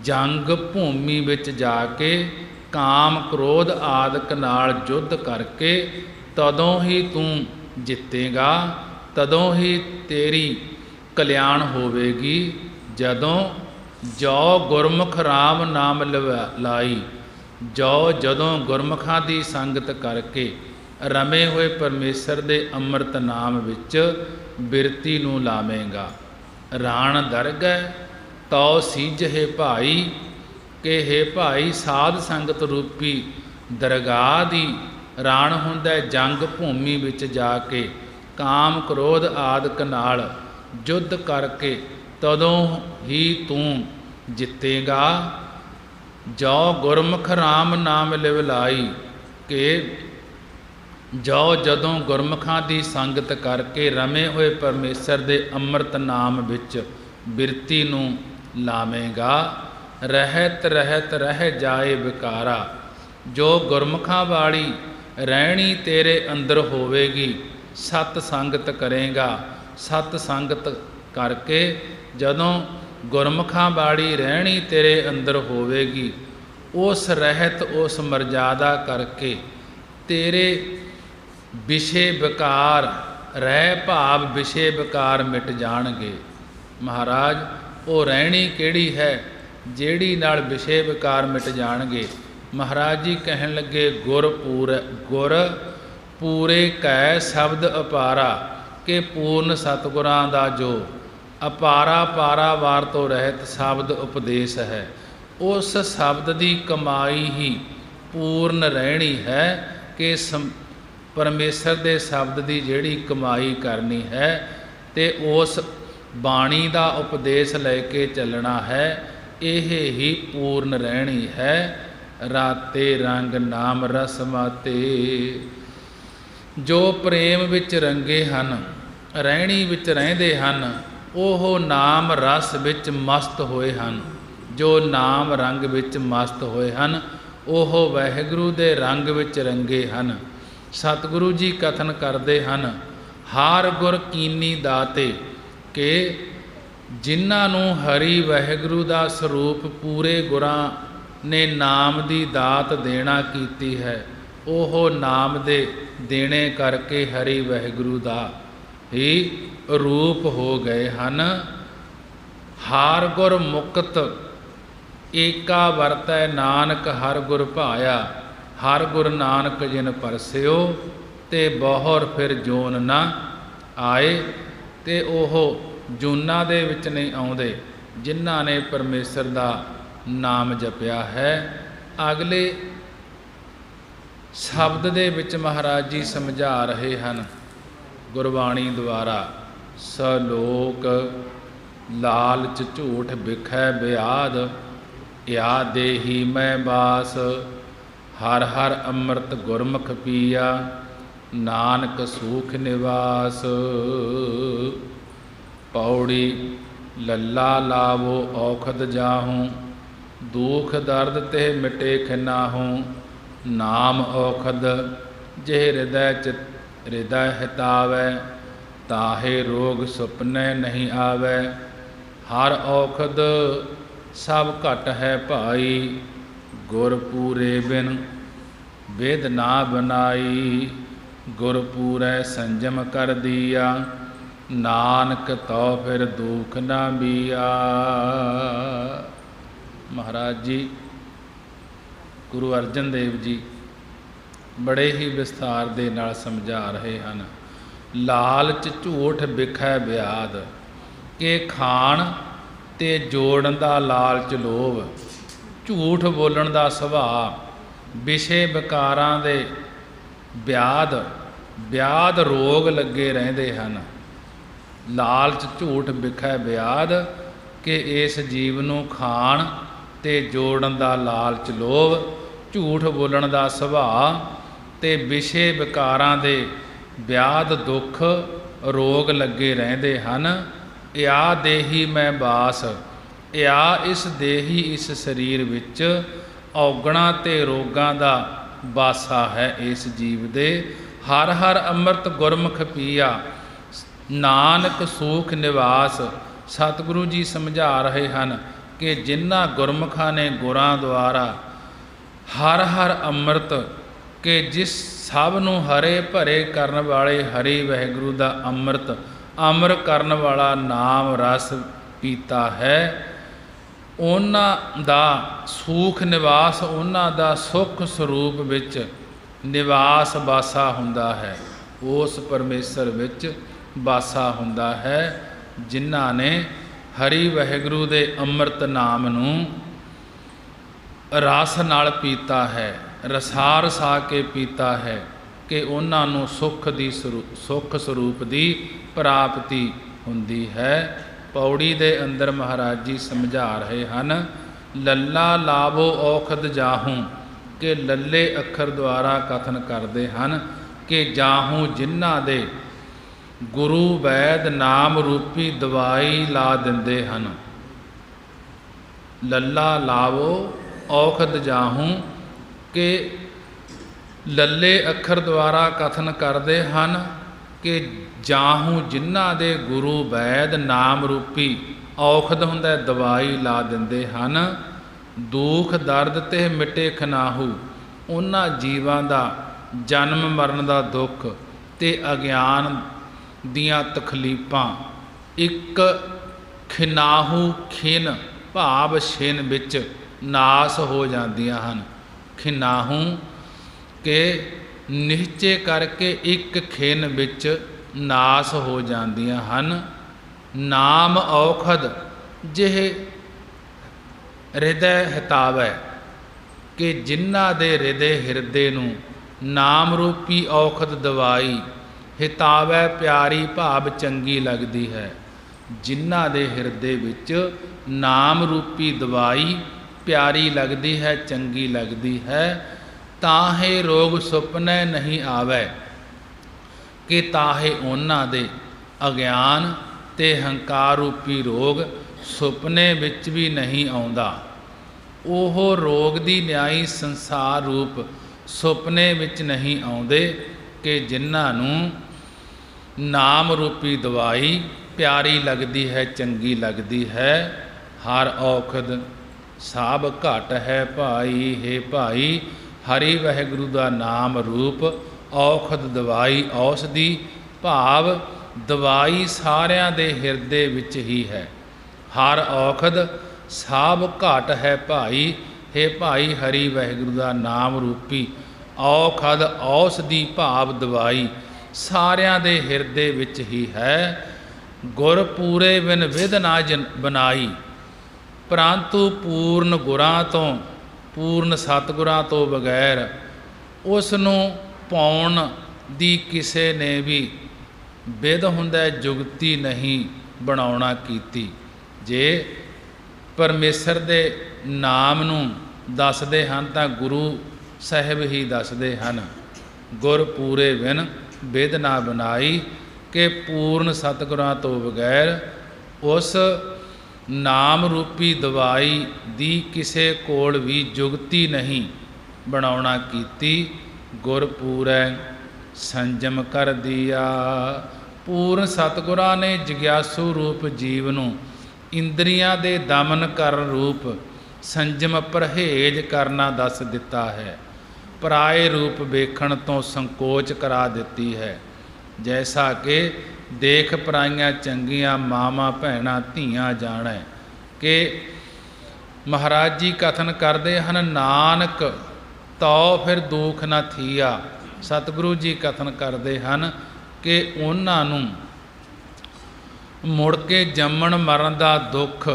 ਜੰਗ ਭੂਮੀ ਵਿੱਚ ਜਾ ਕੇ ਕਾਮ ਕ੍ਰੋਧ ਆਦਿਕ ਨਾਲ ਯੁੱਧ ਕਰਕੇ ਤਦੋਂ ਹੀ ਤੂੰ ਜਿੱਤੇਗਾ, ਤਦੋਂ ਹੀ ਤੇਰੀ ਕਲਿਆਣ ਹੋਵੇਗੀ, ਜਦੋਂ ਜੋ ਗੁਰਮੁਖ ਰਾਮ ਨਾਮ ਲਾਈ, ਜੋ ਜਦੋਂ ਗੁਰਮੁਖਾਂ ਦੀ ਸੰਗਤ ਕਰਕੇ ਰਮੇ ਹੋਏ ਪਰਮੇਸ਼ਰ ਦੇ ਅੰਮ੍ਰਿਤ ਨਾਮ ਵਿੱਚ ਬਿਰਤੀ ਨੂੰ ਲਾਵੇਂਗਾ। ਰਾਣ ਦਰਗਹਿ ਤਉ ਸੀਜਹਿ ਭਾਈ, ਕਿ ਹੇ ਭਾਈ ਸਾਧ ਸੰਗਤ ਰੂਪੀ ਦਰਗਾਹ ਦੀ ਰਾਣ ਹੁੰਦਾ ਜੰਗ ਭੂਮੀ ਵਿੱਚ ਜਾ ਕੇ ਕਾਮ ਕ੍ਰੋਧ ਆਦਿਕ ਨਾਲ ਯੁੱਧ ਕਰਕੇ ਤਦੋਂ ਹੀ ਤੂੰ ਜਿੱਤੇਗਾ। ਜੋ ਗੁਰਮੁਖ ਰਾਮ ਨਾਮ ਲਿਵ ਲਾਈ, ਕਿ ਜੋ ਜਦੋਂ ਗੁਰਮੁਖਾਂ ਦੀ ਸੰਗਤ ਕਰਕੇ ਰਮੇ ਹੋਏ ਪਰਮੇਸ਼ਰ ਦੇ ਅੰਮ੍ਰਿਤ ਨਾਮ ਵਿੱਚ ਬਿਰਤੀ ਨੂੰ ਲਾਵੇਂਗਾ। ਰਹਿਤ ਰਹਿਤ ਰਹਿ ਜਾਏ ਵਿਕਾਰਾ, ਜੋ ਗੁਰਮੁਖਾਂ ਵਾਲੀ ਰਹਿਣੀ ਤੇਰੇ ਅੰਦਰ ਹੋਵੇਗੀ। ਸਤ ਸੰਗਤ ਕਰੇਗਾ, ਸਤ ਸੰਗਤ ਕਰਕੇ ਜਦੋਂ ਗੁਰਮੁਖਾਂ ਵਾਲੀ ਰਹਿਣੀ ਤੇਰੇ ਅੰਦਰ ਹੋਵੇਗੀ, ਉਸ ਰਹਿਤ ਉਸ ਮਰਜ਼ਾਦਾ ਕਰਕੇ ਤੇਰੇ ਵਿਸ਼ੇ ਵਿਕਾਰ ਰਹਿ ਭਾਵ ਵਿਸ਼ੇ ਵਿਕਾਰ ਮਿਟ ਜਾਣਗੇ। ਮਹਾਰਾਜ ਉਹ ਰਹਿਣੀ ਕਿਹੜੀ ਹੈ ਜਿਹੜੀ ਨਾਲ ਵਿਸ਼ੇ ਵਿਕਾਰ ਮਿਟ ਜਾਣਗੇ? ਮਹਾਰਾਜ ਜੀ ਕਹਿਣ ਲੱਗੇ ਗੁਰ ਪੂਰੇ ਕੈ ਸ਼ਬਦ ਅਪਾਰਾ, ਕਿ ਪੂਰਨ ਸਤਿਗੁਰਾਂ ਦਾ ਜੋ ਅਪਾਰਾ ਪਾਰਾਵਾਰ ਤੋਂ ਰਹਿਤ ਸ਼ਬਦ ਉਪਦੇਸ਼ ਹੈ, ਉਸ ਸ਼ਬਦ ਦੀ ਕਮਾਈ ਹੀ ਪੂਰਨ ਰਹਿਣੀ ਹੈ। ਕਿ ਪਰਮੇਸ਼ਰ ਦੇ ਸ਼ਬਦ ਦੀ ਜਿਹੜੀ ਕਮਾਈ ਕਰਨੀ ਹੈ ਤੇ ਉਸ ਬਾਣੀ ਦਾ ਉਪਦੇਸ਼ ਲੈ ਕੇ ਚੱਲਣਾ ਹੈ, ਇਹ ਹੀ ਪੂਰਨ ਰਹਿਣੀ ਹੈ। ਰਾਤੇ ਰੰਗ ਨਾਮ ਰਸ ਮਾਤੇ, ਜੋ ਪ੍ਰੇਮ ਵਿੱਚ ਰੰਗੇ ਹਨ, ਰਹਿਣੀ ਵਿੱਚ ਰਹਿੰਦੇ ਹਨ, ਉਹ ਨਾਮ ਰਸ ਵਿੱਚ ਮਸਤ ਹੋਏ ਹਨ। ਜੋ ਨਾਮ ਰੰਗ ਵਿੱਚ ਮਸਤ ਹੋਏ ਹਨ, ਉਹ ਵਾਹਿਗੁਰੂ ਦੇ ਰੰਗ ਵਿੱਚ ਰੰਗੇ ਹਨ। ਸਤਿਗੁਰੂ ਜੀ ਕਥਨ ਕਰਦੇ ਹਨ, ਹਾਰ ਗੁਰ ਕੀਨੀ ਦਾਤੇ, ਕਿ ਜਿਨ੍ਹਾਂ ਨੂੰ ਹਰੀ ਵਾਹਿਗੁਰੂ ਦਾ ਸਰੂਪ ਪੂਰੇ ਗੁਰਾਂ ਨੇ ਨਾਮ ਦੀ ਦਾਤ ਦੇਣਾ ਕੀਤੀ ਹੈ, ਉਹ ਨਾਮ ਦੇ ਦੇਣੇ ਕਰਕੇ ਹਰੀ ਵਾਹਿਗੁਰੂ ਦਾ ਹੀ ਰੂਪ ਹੋ ਗਏ ਹਨ। ਹਾਰ ਗੁਰ ਮੁਕਤ ਏਕਾ ਵਰਤੈ ਨਾਨਕ ਹਰ ਗੁਰ ਭਾਇਆ, ਹਰ ਗੁਰ ਨਾਨਕ ਜਿਨ ਪਰਸਿਓ, ਤੇ ਬਹੁਰ ਫਿਰ ਜੋਨ ਨਾ ਆਏ। ਤੇ ਉਹ ਜੂਨਾਂ ਦੇ ਵਿੱਚ ਨਹੀਂ ਆਉਂਦੇ ਜਿਨ੍ਹਾਂ ਨੇ ਪਰਮੇਸ਼ਰ ਦਾ ਨਾਮ ਜਪਿਆ ਹੈ। ਅਗਲੇ ਸ਼ਬਦ ਦੇ ਵਿੱਚ ਮਹਾਰਾਜ ਜੀ ਸਮਝਾ ਰਹੇ ਹਨ ਗੁਰਬਾਣੀ ਦੁਆਰਾ, ਸਲੋਕ ਲਾਲਚ ਝੂਠ ਬਿਖੈ ਬਿਆਦ, ਯਾ ਦੇਹੀ ਮੈਂ ਬਾਸ, ਹਰ ਹਰ ਅੰਮ੍ਰਿਤ ਗੁਰਮੁਖ ਪੀਆ, ਨਾਨਕ ਸੂਖ ਨਿਵਾਸ। ਪੌੜੀ ਲੱਲਾ ਲਾਵੋ ਔਖਦ ਜਾਹੂੰ, ਦੁਖ ਦਰਦ ਤੇ ਮਿਟੇ ਖਿਨਾਹੂੰ, ਨਾਮ ਔਖਦ ਜਿਹ ਹਿਰਦੈ ਚਿਤ ਹਿਰਦੈ ਹਿਤਾਵੈ, ਤਾਹੇ ਰੋਗ ਸੁਪਨੇ ਨਹੀਂ ਆਵੈ। ਹਰ ਔਖਦ ਸਭ ਘਟ ਹੈ ਭਾਈ, ਗੁਰ ਪੂਰੇ ਬਿਨ ਵੇਦ ਨਾ ਬਨਾਈ। ਗੁਰ ਪੂਰੈ ਸੰਜਮ ਕਰ ਦੀਆ, ਨਾਨਕ ਤਉ ਫਿਰ ਦੁਖ ਨਾ ਬੀਆ। ਮਹਾਰਾਜ ਜੀ ਗੁਰੂ ਅਰਜਨ ਦੇਵ ਜੀ ਬੜੇ ਹੀ ਵਿਸਥਾਰ ਦੇ ਨਾਲ ਸਮਝਾ ਰਹੇ ਹਨ। ਲਾਲਚ ਝੂਠ ਬਿਖੈ ਬਿਆਦ, ਕਿ ਖਾਣ ਤੇ ਜੋੜਨ ਦਾ ਲਾਲਚ ਲੋਭ, ਝੂਠ ਬੋਲਣ ਦਾ ਸੁਭਾਅ, ਵਿਸ਼ੇ ਵਿਕਾਰਾਂ ਦੇ ਵਿਆਦ ਰੋਗ ਲੱਗੇ ਰਹਿੰਦੇ ਹਨ। ਲਾਲਚ ਝੂਠ ਬਿਖੈ ਬਿਆਦ, ਕਿ ਇਸ ਜੀਵ ਨੂੰ ਖਾਣ ਤੇ ਜੋੜਨ ਦਾ ਲਾਲਚ ਲੋਭ, ਝੂਠ ਬੋਲਣ ਦਾ ਸੁਭਾਅ ਤੇ ਵਿਸ਼ੇ ਵਿਕਾਰਾਂ ਦੇ ਵਿਆਦ ਦੁੱਖ ਰੋਗ ਲੱਗੇ ਰਹਿੰਦੇ ਹਨ। ਯਾ ਦੇਹੀ ਮੈਂ ਬਾਸ, ਯਾ ਇਸ ਦੇਹੀ ਇਸ ਸਰੀਰ ਵਿੱਚ ਔਗਣਾਂ ਤੇ ਰੋਗਾਂ ਦਾ ਬਾਸਾ ਹੈ ਇਸ ਜੀਵ ਦੇ। ਹਰ ਹਰ ਅੰਮ੍ਰਿਤ ਗੁਰਮੁਖ ਪੀਆ, ਨਾਨਕ ਸੂਖ ਨਿਵਾਸ। ਸਤਿਗੁਰੂ ਜੀ ਸਮਝਾ ਰਹੇ ਹਨ ਕਿ ਜਿਨ੍ਹਾਂ ਗੁਰਮੁਖਾਂ ਨੇ ਗੁਰਾਂ ਦੁਆਰਾ ਹਰ ਹਰ ਅੰਮ੍ਰਿਤ, ਕਿ ਜਿਸ ਸਭ ਨੂੰ ਹਰੇ ਭਰੇ ਕਰਨ ਵਾਲੇ ਹਰੀ ਵਾਹਿਗੁਰੂ ਦਾ ਅੰਮ੍ਰਿਤ ਅਮਰ ਕਰਨ ਵਾਲਾ ਨਾਮ ਰਸ ਪੀਤਾ ਹੈ, ਉਹਨਾਂ ਦਾ ਸੂਖ ਨਿਵਾਸ, ਉਹਨਾਂ ਦਾ ਸੁਖ ਸਰੂਪ ਵਿੱਚ ਨਿਵਾਸ ਵਾਸਾ ਹੁੰਦਾ ਹੈ। ਉਸ ਪਰਮੇਸ਼ਰ ਵਿੱਚ ਵਾਸਾ ਹੁੰਦਾ ਹੈ ਜਿਨ੍ਹਾਂ ਨੇ ਹਰੀ ਵਾਹਿਗੁਰੂ ਦੇ ਅੰਮ੍ਰਿਤ ਨਾਮ ਨੂੰ ਰਸ ਨਾਲ ਪੀਤਾ ਹੈ, ਰਸਾ ਰਸਾ ਕੇ ਪੀਤਾ ਹੈ, ਕਿ ਉਹਨਾਂ ਨੂੰ ਸੁਖ ਸਰੂਪ ਦੀ ਪ੍ਰਾਪਤੀ ਹੁੰਦੀ ਹੈ। ਪੌੜੀ ਦੇ ਅੰਦਰ ਮਹਾਰਾਜ ਜੀ ਸਮਝਾ ਰਹੇ ਹਨ, ਲੱਲਾ ਲਾਵੋ ਔਖਦ ਜਾਹੂ, ਕਿ ਲੱਲੇ ਅੱਖਰ ਦੁਆਰਾ ਕਥਨ ਕਰਦੇ ਹਨ ਕਿ ਜਾਹੂ ਜਿਨ੍ਹਾਂ ਦੇ ਗੁਰੂ ਵੈਦ ਨਾਮ ਰੂਪੀ ਦਵਾਈ ਲਾ ਦਿੰਦੇ ਹਨ। ਲੱਲਾ ਲਾਵੋ ਔਖਦ ਜਾਹੂ, ਕਿ ਲੱਲੇ ਅੱਖਰ ਦੁਆਰਾ ਕਥਨ ਕਰਦੇ ਹਨ ਕਿ ਜਾਹੂ ਜਿਨ੍ਹਾਂ ਦੇ ਗੁਰੂ ਵੈਦ ਨਾਮ ਰੂਪੀ ਔਖਦ ਹੁੰਦਾ ਦਵਾਈ ਲਾ ਦਿੰਦੇ ਹਨ। ਦੁੱਖ ਦਰਦ ਤੇ ਮਿਟੇ ਖਨਾਹੂ, ਉਹਨਾਂ ਜੀਵਾਂ ਦਾ ਜਨਮ ਮਰਨ ਦਾ ਦੁੱਖ ਤੇ ਅਗਿਆਨ ਦੀਆਂ ਤਕਲੀਫਾਂ ਇੱਕ ਖਿਨਾਹੂ ਖਿਨ ਭਾਵ ਛਿਨ ਵਿੱਚ ਨਾਸ ਹੋ ਜਾਂਦੀਆਂ ਹਨ। ਖਿਨਾਹੂ ਕਿ ਨਿਸ਼ਚੇ ਕਰਕੇ ਇੱਕ ਖਿਨ ਵਿੱਚ ਨਾਸ ਹੋ ਜਾਂਦੀਆਂ ਹਨ। ਨਾਮ ਔਖਦ ਜਿਹ ਹਿਰਦੈ ਹਿਤਾਵੈ, ਕਿ ਜਿਨ੍ਹਾਂ ਦੇ ਹਿਰਦੇ ਨੂੰ ਨਾਮ ਰੂਪੀ ਔਖਦ ਦਵਾਈ ਹਿਤਾਵੈ ਪਿਆਰੀ ਭਾਵ ਚੰਗੀ ਲੱਗਦੀ ਹੈ। ਜਿਨ੍ਹਾਂ ਦੇ ਹਿਰਦੇ ਵਿੱਚ ਨਾਮ ਰੂਪੀ ਦਵਾਈ ਪਿਆਰੀ ਲੱਗਦੀ ਹੈ, ਚੰਗੀ ਲੱਗਦੀ ਹੈ, ਤਾਹੇ ਰੋਗ ਸੁਪਨੇ ਨਹੀਂ ਆਵੈ, ਕਿ ਤਾਹੇ ਉਹਨਾਂ ਦੇ ਅਗਿਆਨ ਤੇ ਹੰਕਾਰ ਰੂਪੀ ਰੋਗ ਸੁਪਨੇ ਵਿੱਚ ਵੀ ਨਹੀਂ ਆਉਂਦਾ। ਉਹ ਰੋਗ ਦੀ ਨਿਆਈ ਸੰਸਾਰ ਰੂਪ ਸੁਪਨੇ ਵਿੱਚ ਨਹੀਂ ਆਉਂਦੇ, ਕਿ ਜਿਨ੍ਹਾਂ ਨੂੰ ਨਾਮ ਰੂਪੀ ਦਵਾਈ ਪਿਆਰੀ ਲੱਗਦੀ ਹੈ, ਚੰਗੀ ਲੱਗਦੀ ਹੈ। ਹਰ ਔਖਦ ਸਭ ਘਟ ਹੈ ਭਾਈ, ਹੈ ਭਾਈ ਹਰੀ ਵਾਹਿਗੁਰੂ ਦਾ ਨਾਮ ਰੂਪ ਔਖਦ ਦਵਾਈ, ਔਸਧੀ ਭਾਵ ਦਵਾਈ ਸਾਰਿਆਂ ਦੇ ਹਿਰਦੇ ਵਿੱਚ ਹੀ ਹੈ। ਹਰ ਔਖਦ ਸਭ ਘਟ ਹੈ ਭਾਈ, ਹੈ ਭਾਈ ਹਰੀ ਵਾਹਿਗੁਰੂ ਦਾ ਨਾਮ ਰੂਪੀ ਔਖਦ ਔਸਧੀ ਭਾਵ ਦਵਾਈ ਸਾਰਿਆਂ ਦੇ ਹਿਰਦੇ ਵਿੱਚ ਹੀ ਹੈ। ਗੁਰ ਪੂਰੇ ਬਿਨ ਵਿਧ ਨਾ ਬਨਾਈ, ਪਰੰਤੂ ਪੂਰਨ ਗੁਰਾਂ ਤੋਂ ਪੂਰਨ ਸਤਿਗੁਰਾਂ ਤੋਂ ਬਗੈਰ ਉਸ ਨੂੰ ਪਾਉਣ ਦੀ ਕਿਸੇ ਨੇ ਵੀ ਵਿਧ ਹੁੰਦਾ ਜੁਗਤੀ ਨਹੀਂ ਬਣਾਉਣਾ ਕੀਤੀ। ਜੇ ਪਰਮੇਸ਼ਰ ਦੇ ਨਾਮ ਨੂੰ ਦੱਸਦੇ ਹਨ ਤਾਂ ਗੁਰੂ ਸਾਹਿਬ ਹੀ ਦੱਸਦੇ ਹਨ, ਗੁਰ ਪੂਰੇ ਬਿਨ ਵਿਧ ਨਾ ਬਨਾਈ, ਕਿ ਪੂਰਨ ਸਤਿਗੁਰਾਂ ਤੋਂ ਬਗੈਰ ਉਸ ਨਾਮ ਰੂਪੀ ਦਵਾਈ ਦੀ ਕਿਸੇ ਕੋਲ ਵੀ ਜੁਗਤੀ ਨਹੀਂ ਬਣਾਉਣਾ ਕੀਤੀ। ਗੁਰ ਪੂਰੈ ਸੰਜਮ ਕਰ ਦਿਆ, ਪੂਰਨ ਸਤਿਗੁਰਾਂ ਨੇ ਜਗਿਆਸੂ ਰੂਪ ਜੀਵ ਨੂੰ ਇੰਦਰੀਆਂ ਦੇ ਦਮਨ ਕਰਨ ਰੂਪ ਸੰਜਮ ਪਰਹੇਜ ਕਰਨਾ ਦੱਸ ਦਿੱਤਾ ਹੈ। ਪਰਾਏ ਰੂਪ ਵੇਖਣ ਤੋਂ ਸੰਕੋਚ ਕਰਾ ਦਿੱਤੀ ਹੈ। ਜੈਸਾ ਕਿ ਦੇਖ ਪਰਾਈਆਂ ਚੰਗੀਆਂ ਮਾਵਾਂ ਭੈਣਾਂ ਧੀਆਂ ਜਾਣੈ, ਕਿ ਮਹਾਰਾਜ ਜੀ ਕਥਨ ਕਰਦੇ ਹਨ, ਨਾਨਕ ਤਉ ਫਿਰ ਦੁਖ ਨਾ ਥੀਆ। ਸਤਿਗੁਰੂ ਜੀ ਕਥਨ ਕਰਦੇ ਹਨ ਕਿ ਉਹਨਾਂ ਨੂੰ ਮੁੜ ਕੇ ਜੰਮਣ ਮਰਨ ਦਾ ਦੁੱਖ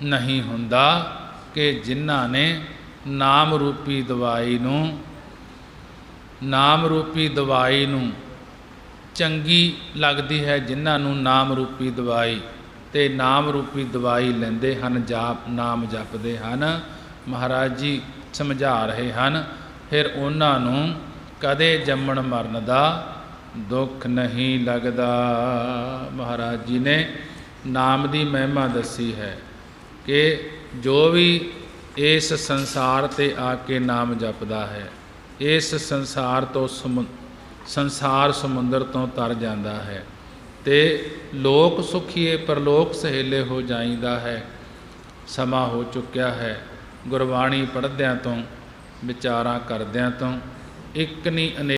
ਨਹੀਂ ਹੁੰਦਾ, ਕਿ ਜਿਨ੍ਹਾਂ ਨੇ ਨਾਮ ਰੂਪੀ ਦਵਾਈ ਨੂੰ ਚੰਗੀ ਲੱਗਦੀ ਹੈ, ਜਿਨ੍ਹਾਂ ਨੂੰ ਨਾਮ ਰੂਪੀ ਦਵਾਈ ਤੇ ਨਾਮ ਰੂਪੀ ਦਵਾਈ ਲੈਂਦੇ ਹਨ, ਨਾਮ ਜਪਦੇ ਹਨ। ਮਹਾਰਾਜ ਜੀ ਸਮਝਾ ਰਹੇ ਹਨ, ਫਿਰ ਉਹਨਾਂ ਨੂੰ ਕਦੇ ਜੰਮਣ ਮਰਨ ਦਾ ਦੁੱਖ ਨਹੀਂ ਲੱਗਦਾ। ਮਹਾਰਾਜ ਜੀ ਨੇ ਨਾਮ ਦੀ ਮਹਿਮਾ ਦੱਸੀ ਹੈ ਕਿ ਜੋ ਵੀ ਇਸ ਸੰਸਾਰ ਤੇ ਆ ਕੇ ਨਾਮ ਜਪਦਾ ਹੈ, ਇਸ ਸੰਸਾਰ ਤੋਂ ਸੰਸਾਰ ਸਮੁੰਦਰ ਤੋਂ ਤਰ ਜਾਂਦਾ ਹੈ ਤੇ ਲੋਕ ਸੁਖੀਏ ਪਰਲੋਕ ਸਹੇਲੇ ਹੋ ਜਾਂਦਾ ਹੈ। ਸਮਾਂ ਹੋ ਚੁੱਕਿਆ ਹੈ। ਗੁਰਬਾਣੀ ਪੜ੍ਹਦਿਆਂ ਤੋਂ, ਵਿਚਾਰਾਂ ਕਰਦਿਆਂ ਤੋਂ, ਇੱਕ ਨਹੀਂ ਅਨੇਕ